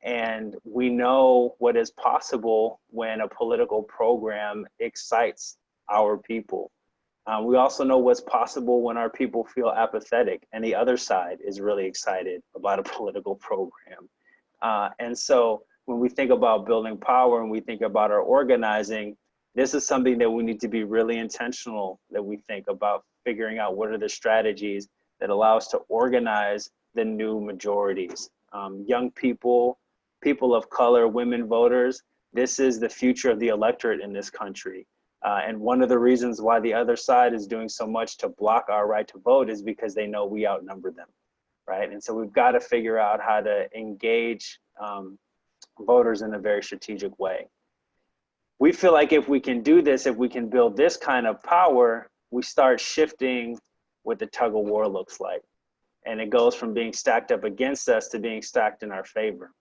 And we know what is possible when a political program excites our people. We also know what's possible when our people feel apathetic and the other side is really excited about a political program. And so when we think about building power and we think about our organizing, this is something that we need to be really intentional, that we think about figuring out what are the strategies that allow us to organize the new majorities. Young people, people of color, women voters, this is the future of the electorate in this country. And one of the reasons why the other side is doing so much to block our right to vote is because they know we outnumber them, right? And so we've got to figure out how to engage voters in a very strategic way. We feel like if we can do this, if we can build this kind of power, we start shifting what the tug of war looks like. And it goes from being stacked up against us to being stacked in our favor.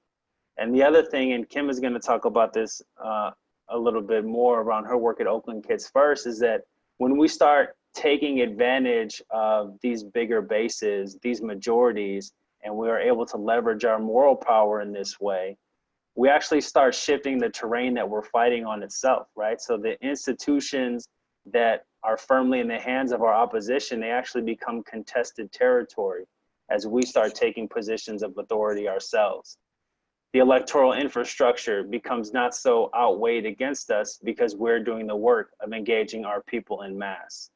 And the other thing, and Kim is going to talk about this a little bit more around her work at Oakland Kids First, is that when we start taking advantage of these bigger bases, these majorities, and we are able to leverage our moral power in this way, we actually start shifting the terrain that we're fighting on itself, right? So the institutions that are firmly in the hands of our opposition, they actually become contested territory as we start taking positions of authority ourselves. The electoral infrastructure becomes not so outweighed against us because we're doing the work of engaging our people en masse.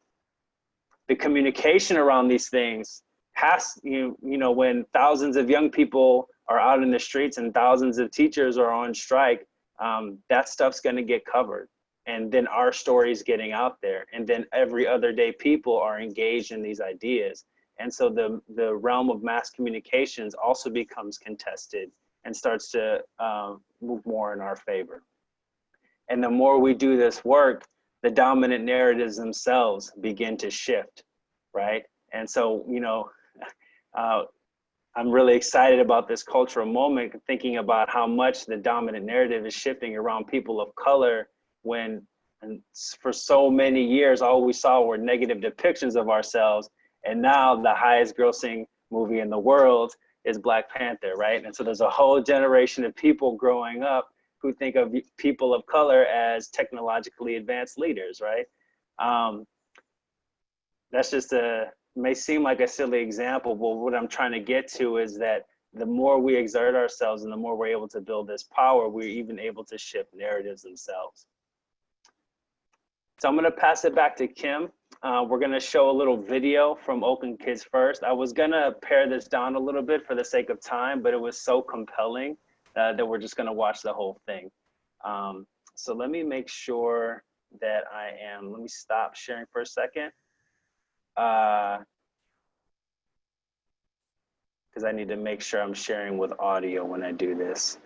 The communication around these things has, you know, when thousands of young people are out in the streets and thousands of teachers are on strike, that stuff's gonna get covered. And then our story is getting out there. And then every other day people are engaged in these ideas. And so the realm of mass communications also becomes contested and starts to move more in our favor. And the more we do this work, the dominant narratives themselves begin to shift, right? And so, you know, I'm really excited about this cultural moment, thinking about how much the dominant narrative is shifting around people of color, when and for so many years, all we saw were negative depictions of ourselves. And now the highest grossing movie in the world is Black Panther, right? And so there's a whole generation of people growing up who think of people of color as technologically advanced leaders, right? That's just may seem like a silly example, but what I'm trying to get to is that the more we exert ourselves and the more we're able to build this power, we're even able to shift narratives themselves. So I'm gonna pass it back to Kim. We're gonna show a little video from Oakland Kids First. I was gonna pare this down a little bit for the sake of time, but it was so compelling that we're just gonna watch the whole thing. So let me make sure that let me stop sharing for a second. Because I need to make sure I'm sharing with audio when I do this.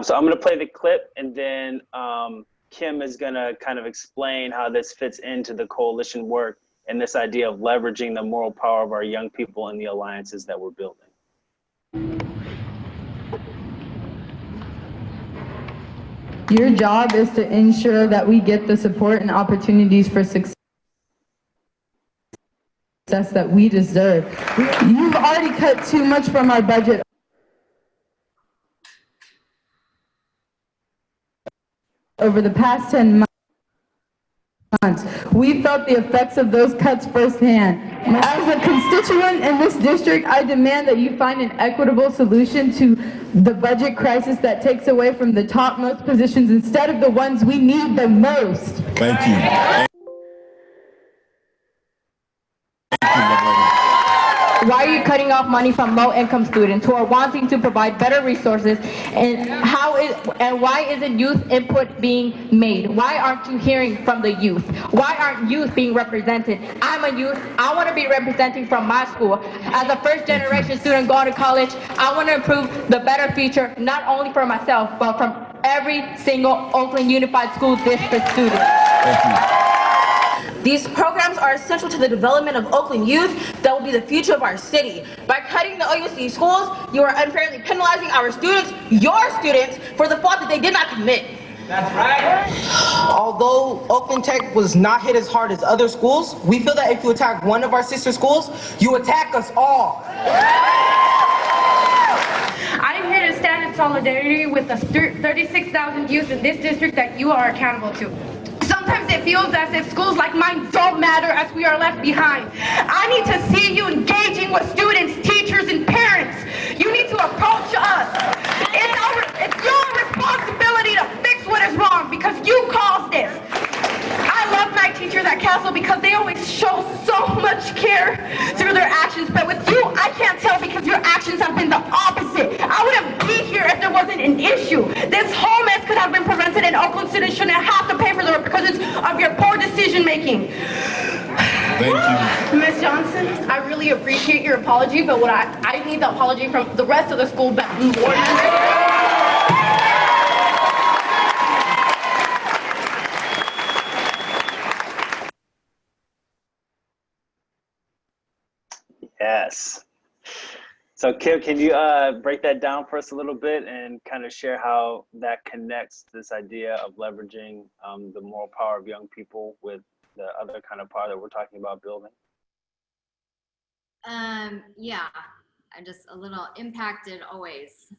So I'm gonna play the clip, and then Kim is gonna kind of explain how this fits into the coalition work and this idea of leveraging the moral power of our young people and the alliances that we're building. Your job is to ensure that we get the support and opportunities for success that we deserve. You've already cut too much from our budget over the past 10 months. months. We felt the effects of those cuts firsthand. As a constituent in this district, I demand that you find an equitable solution to the budget crisis that takes away from the topmost positions instead of the ones we need the most. Thank you. Why are you cutting off money from low-income students who are wanting to provide better resources? And why isn't youth input being made? Why aren't you hearing from the youth? Why aren't youth being represented? I'm a youth. I want to be representing from my school. As a first-generation student going to college, I want to improve the better future, not only for myself, but from every single Oakland Unified School District student. Thank you. These programs are essential to the development of Oakland youth that will be the future of our city. By cutting the OUC schools, you are unfairly penalizing our students, your students, for the fault that they did not commit. That's right. Although Oakland Tech was not hit as hard as other schools, we feel that if you attack one of our sister schools, you attack us all. I'm here to stand in solidarity with the 36,000 youth in this district that you are accountable to. Sometimes it feels as if schools like mine don't matter as we are left behind. I need to see you engaging with students, teachers, and parents. You need to approach us. It's your responsibility to fix what is wrong because you caused this. I love my teachers at Castle because they always show so much care through their actions, but with you, I can't tell because your actions have been the opposite. I wouldn't be here if there wasn't an issue. This whole mess could have been prevented and Oakland students shouldn't have to pay for the repercussions of your poor decision making. Thank you. Ms. Johnson, I really appreciate your apology, but what I need the apology from the rest of the school board members. Yes. So Kim, can you break that down for us a little bit and kind of share how that connects this idea of leveraging the moral power of young people with the other kind of power that we're talking about building? Yeah, I'm just a little impacted always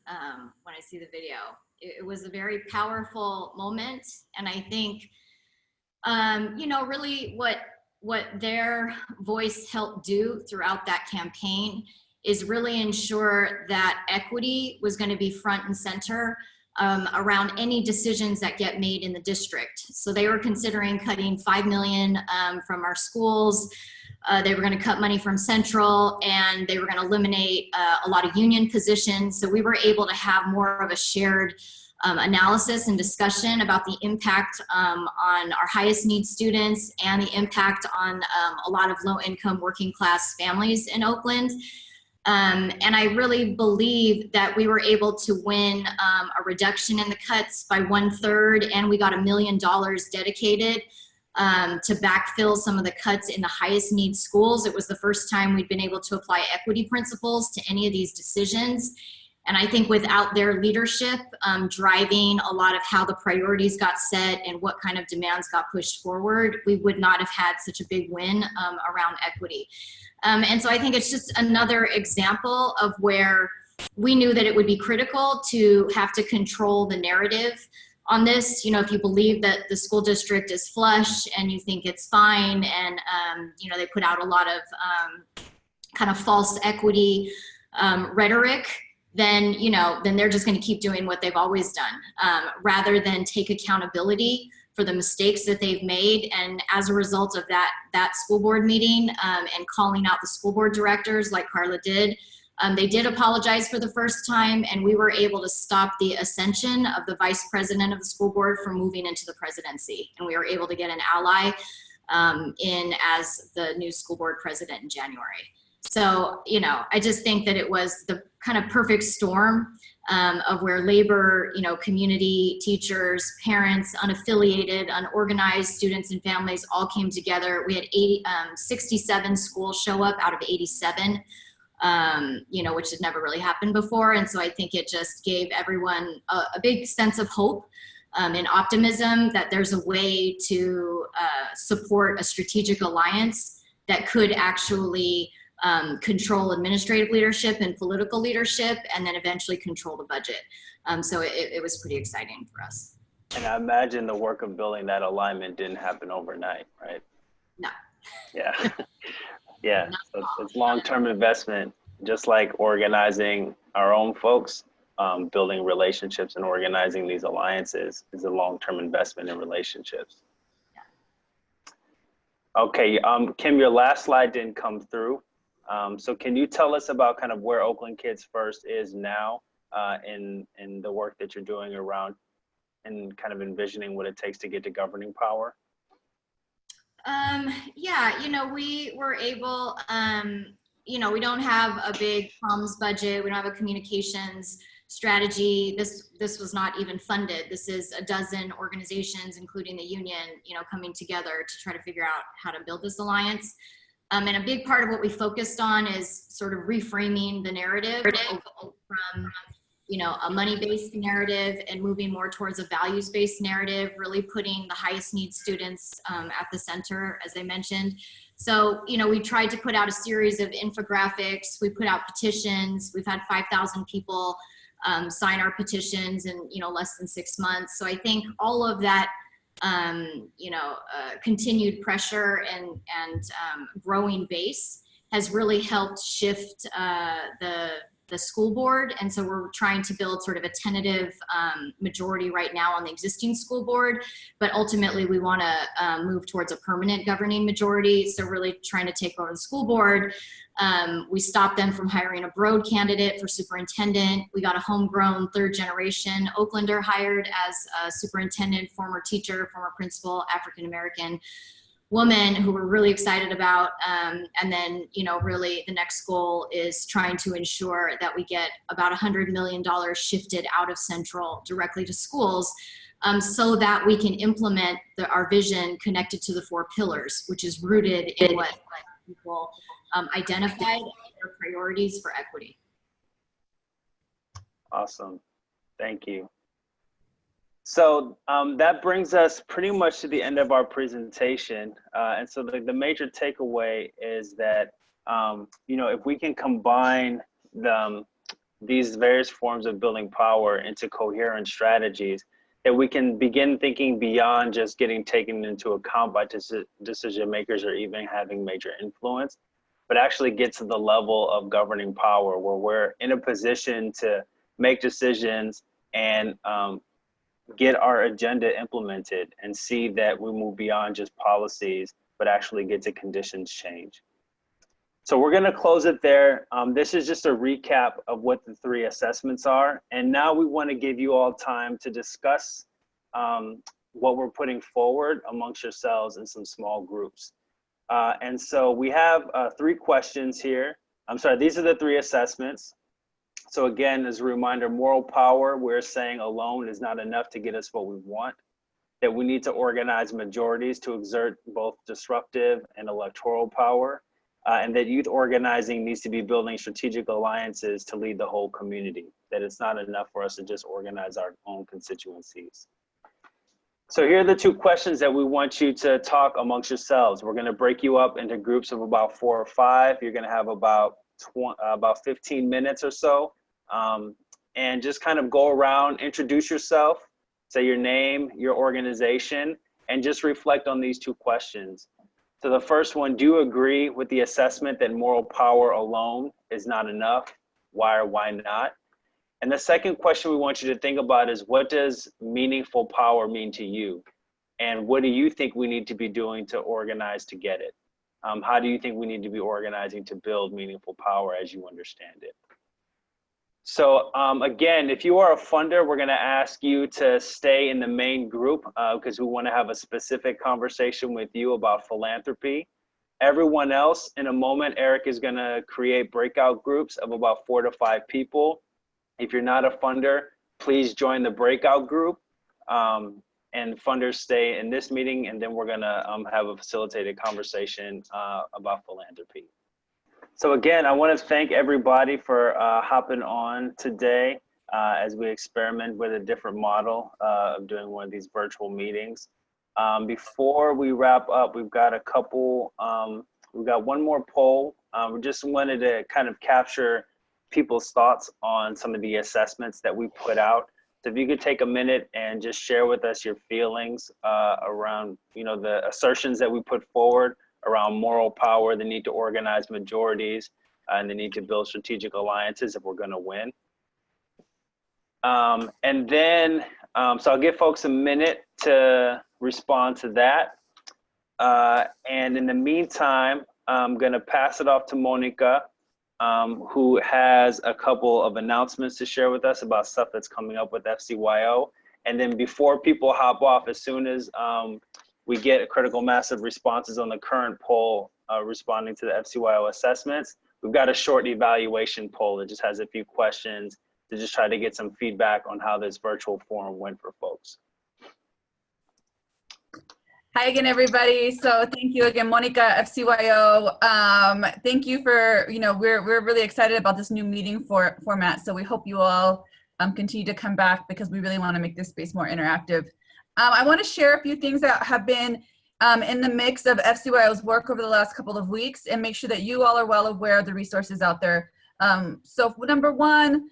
when I see the video. It was a very powerful moment, and I think, you know, really what their voice helped do throughout that campaign is really ensure that equity was going to be front and center around any decisions that get made in the district. So they were considering cutting $5 million from our schools. They were going to cut money from Central, and they were going to eliminate a lot of union positions. So we were able to have more of a shared analysis and discussion about the impact on our highest need students and the impact on a lot of low-income working class families in Oakland. And I really believe that we were able to win a reduction in the cuts by 1/3, and we got $1 million dedicated to backfill some of the cuts in the highest need schools. It was the first time we'd been able to apply equity principles to any of these decisions. And I think without their leadership driving a lot of how the priorities got set and what kind of demands got pushed forward, we would not have had such a big win around equity. And so I think it's just another example of where we knew that it would be critical to have to control the narrative on this. You know, if you believe that the school district is flush and you think it's fine, and you know, they put out a lot of kind of false equity rhetoric, then, you know, then they're just going to keep doing what they've always done, rather than take accountability for the mistakes that they've made. And as a result of that school board meeting and calling out the school board directors like Carla did, they did apologize for the first time, and we were able to stop the ascension of the vice president of the school board from moving into the presidency. And we were able to get an ally in as the new school board president in January. So, you know, I just think that it was the kind of perfect storm of where labor, you know, community, teachers, parents, unaffiliated, unorganized students and families all came together. We had 67 schools show up out of 87, you know, which had never really happened before. And so I think it just gave everyone a big sense of hope and optimism that there's a way to support a strategic alliance that could actually control administrative leadership and political leadership, and then eventually control the budget. So it was pretty exciting for us. And I imagine the work of building that alignment didn't happen overnight, right? No. Yeah. Yeah. So it's long-term investment, just like organizing our own folks, building relationships and organizing these alliances is a long-term investment in relationships. Okay, Kim, your last slide didn't come through. So can you tell us about kind of where Oakland Kids First is now in the work that you're doing around and kind of envisioning what it takes to get to governing power? Yeah, we were able, we don't have a big comms budget. We don't have a communications strategy. This was not even funded. This is a dozen organizations, including the union, coming together to try to figure out how to build this alliance. And a big part of what we focused on is sort of reframing the narrative from a money-based narrative and moving more towards a values-based narrative, really putting the highest need students at the center, as I mentioned. So, we tried to put out a series of infographics. We put out petitions. We've had 5,000 people sign our petitions in, less than 6 months. So I think all of that, continued pressure and growing base has really helped shift the school board. And so we're trying to build sort of a tentative majority right now on the existing school board, but ultimately we want to move towards a permanent governing majority. So really trying to take over the school board. We stopped them from hiring a Broad candidate for superintendent. We got a homegrown third generation Oaklander hired as a superintendent, former teacher, former principal, African-American woman who we're really excited about. And then, really the next goal is trying to ensure that we get about $100 million shifted out of Central directly to schools so that we can implement our vision connected to the 4 pillars, which is rooted in what people identified as their priorities for equity. Awesome. Thank you. So that brings us pretty much to the end of our presentation. And so the major takeaway is that, if we can combine these various forms of building power into coherent strategies, that we can begin thinking beyond just getting taken into account by decision makers or even having major influence, but actually get to the level of governing power where we're in a position to make decisions and get our agenda implemented and see that we move beyond just policies, but actually get to conditions change. So we're going to close it there. This is just a recap of what the 3 assessments are. And now we want to give you all time to discuss what we're putting forward amongst yourselves in some small groups. And so we have 3 questions here. I'm sorry, these are the 3 assessments. So again, as a reminder, moral power, we're saying alone is not enough to get us what we want, that we need to organize majorities to exert both disruptive and electoral power, and that youth organizing needs to be building strategic alliances to lead the whole community, that it's not enough for us to just organize our own constituencies. So here are the 2 questions that we want you to talk amongst yourselves. We're gonna break you up into groups of about 4 or 5. You're gonna have about 15 minutes or so. And just kind of go around, introduce yourself, say your name, your organization, and just reflect on these 2 questions. So the first one, do you agree with the assessment that moral power alone is not enough? Why or why not? And the second question we want you to think about is, what does meaningful power mean to you? And what do you think we need to be doing to organize to get it? How do you think we need to be organizing to build meaningful power as you understand it? So again, if you are a funder, we're gonna ask you to stay in the main group because we wanna have a specific conversation with you about philanthropy. Everyone else, in a moment, Eric is gonna create breakout groups of about 4 to 5 people. If you're not a funder, please join the breakout group. And funders stay in this meeting, and then we're gonna have a facilitated conversation about philanthropy. So again, I want to thank everybody for hopping on today as we experiment with a different model of doing one of these virtual meetings. Before we wrap up, we've got we've got one more poll. We just wanted to kind of capture people's thoughts on some of the assessments that we put out. So if you could take a minute and just share with us your feelings around, you know, the assertions that we put forward around moral power, the need to organize majorities, and the need to build strategic alliances if we're going to win. And then, so I'll give folks a minute to respond to that. And in the meantime, I'm going to pass it off to Monica, who has a couple of announcements to share with us about stuff that's coming up with FCYO. And then before people hop off, as soon as we get a critical mass of responses on the current poll responding to the FCYO assessments, we've got a short evaluation poll that just has a few questions to just try to get some feedback on how this virtual forum went for folks. Hi again, everybody. So thank you again, Monica, FCYO. Thank you for, you know, we're really excited about this new meeting format. So we hope you all continue to come back because we really want to make this space more interactive. I want to share a few things that have been in the mix of FCYO's work over the last couple of weeks and make sure that you all are well aware of the resources out there. So number one,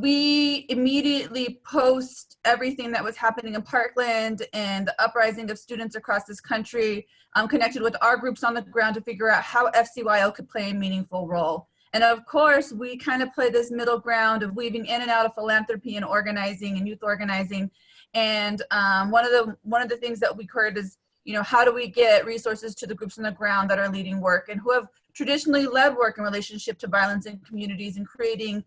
we immediately post everything that was happening in Parkland and the uprising of students across this country, connected with our groups on the ground to figure out how FCYO could play a meaningful role. And of course, we kind of play this middle ground of weaving in and out of philanthropy and organizing and youth organizing. And one of the things that we heard is, you know, how do we get resources to the groups on the ground that are leading work and who have traditionally led work in relationship to violence in communities and creating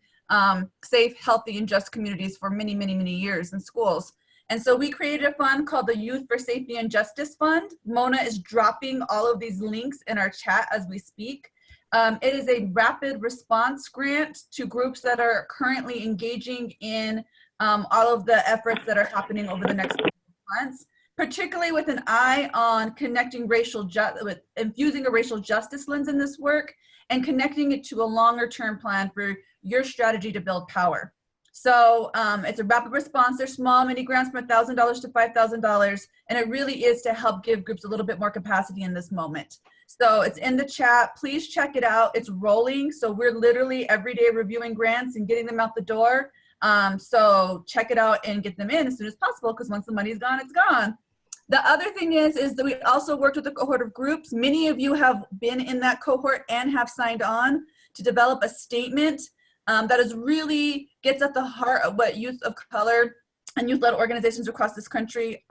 safe, healthy, and just communities for many, many, many years in schools. And so we created a fund called the Youth for Safety and Justice Fund. Mona is dropping all of these links in our chat as we speak. It is a rapid response grant to groups that are currently engaging in all of the efforts that are happening over the next months, particularly with an eye on connecting with infusing a racial justice lens in this work and connecting it to a longer term plan for your strategy to build power. So it's a rapid response. They're small mini grants from $1,000 to $5,000, and it really is to help give groups a little bit more capacity in this moment. So it's in the chat. Please check it out. It's rolling. So we're literally every day reviewing grants and getting them out the door. So check it out and get them in as soon as possible, because once the money's gone, it's gone. The other thing is that we also worked with a cohort of groups. Many of you have been in that cohort and have signed on to develop a statement that is really gets at the heart of what youth of color and youth-led organizations across this country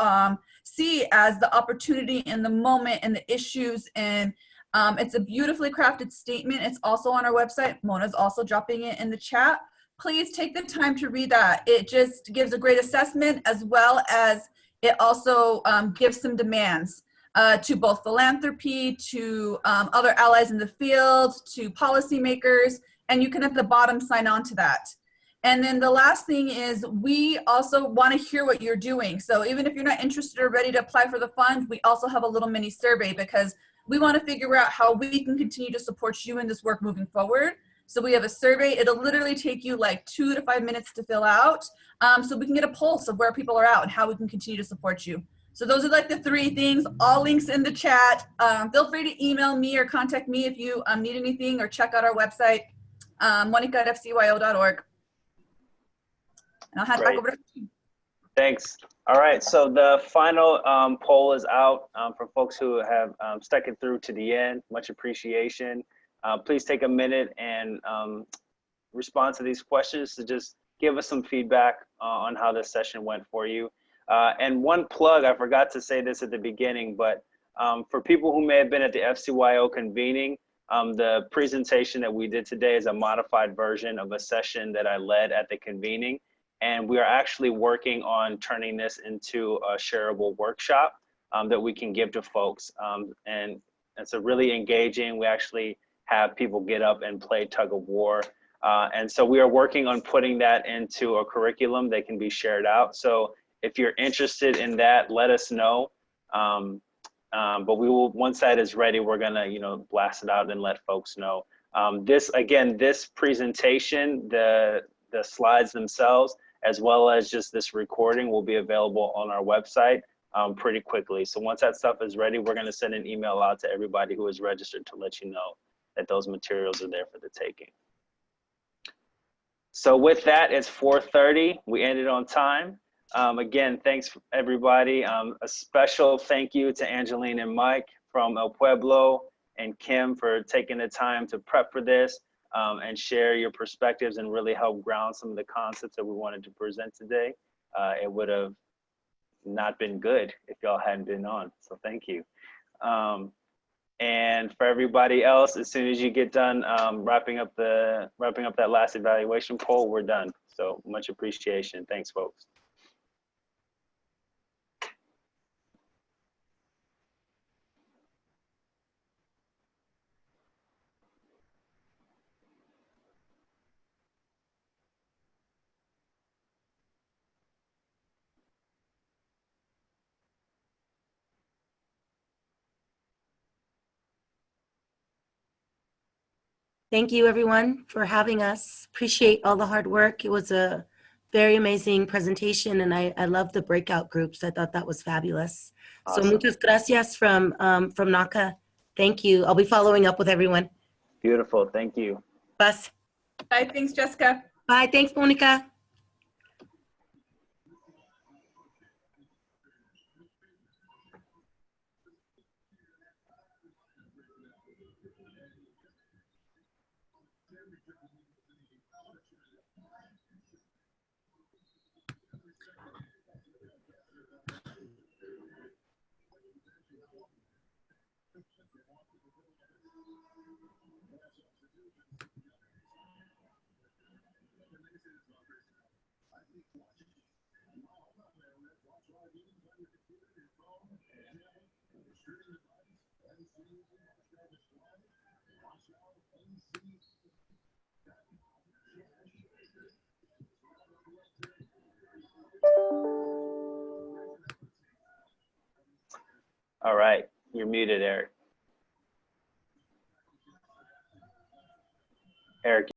see as the opportunity in the moment and the issues. And it's a beautifully crafted statement. It's also on our website. Mona's also dropping it in the chat. Please take the time to read that. It just gives a great assessment, as well as it also gives some demands to both philanthropy, to other allies in the field, to policymakers, and you can at the bottom sign on to that. And then the last thing is we also want to hear what you're doing. So even if you're not interested or ready to apply for the fund, we also have a little mini survey because we want to figure out how we can continue to support you in this work moving forward. So we have a survey. It'll literally take you like 2 to 5 minutes to fill out, so we can get a pulse of where people are at and how we can continue to support you. So those are like the 3 things, all links in the chat. Feel free to email me or contact me if you need anything, or check out our website, monica@fcyo.org. And I'll hand it back over to you. Thanks. All right, so the final poll is out for folks who have stuck it through to the end. Much appreciation. Please take a minute and respond to these questions to just give us some feedback on how this session went for you. And one plug, I forgot to say this at the beginning, but for people who may have been at the FCYO convening, the presentation that we did today is a modified version of a session that I led at the convening. And we are actually working on turning this into a shareable workshop that we can give to folks. And it's a really engaging. We actually have people get up and play tug of war. And so we are working on putting that into a curriculum that can be shared out. So if you're interested in that, let us know. But we will, once that is ready, we're gonna, blast it out and let folks know. This presentation, the slides themselves, as well as just this recording, will be available on our website pretty quickly. So once that stuff is ready, we're gonna send an email out to everybody who is registered to let you know that those materials are there for the taking. So with that, it's 4:30. We ended on time. Again, thanks everybody. A special thank you to Angeline and Mike from El Pueblo and Kim for taking the time to prep for this and share your perspectives and really help ground some of the concepts that we wanted to present today. It would have not been good if y'all hadn't been on, so thank you. And for everybody else, as soon as you get done wrapping up that last evaluation poll, we're done. So much appreciation. Thanks, folks. Thank you, everyone, for having us. Appreciate all the hard work. It was a very amazing presentation, and I love the breakout groups. I thought that was fabulous. Awesome. So muchas gracias from NACA. Thank you. I'll be following up with everyone. Beautiful. Thank you. Bye. Bye. Thanks, Jessica. Bye. Thanks, Monica. All right, you're muted, Eric. Eric.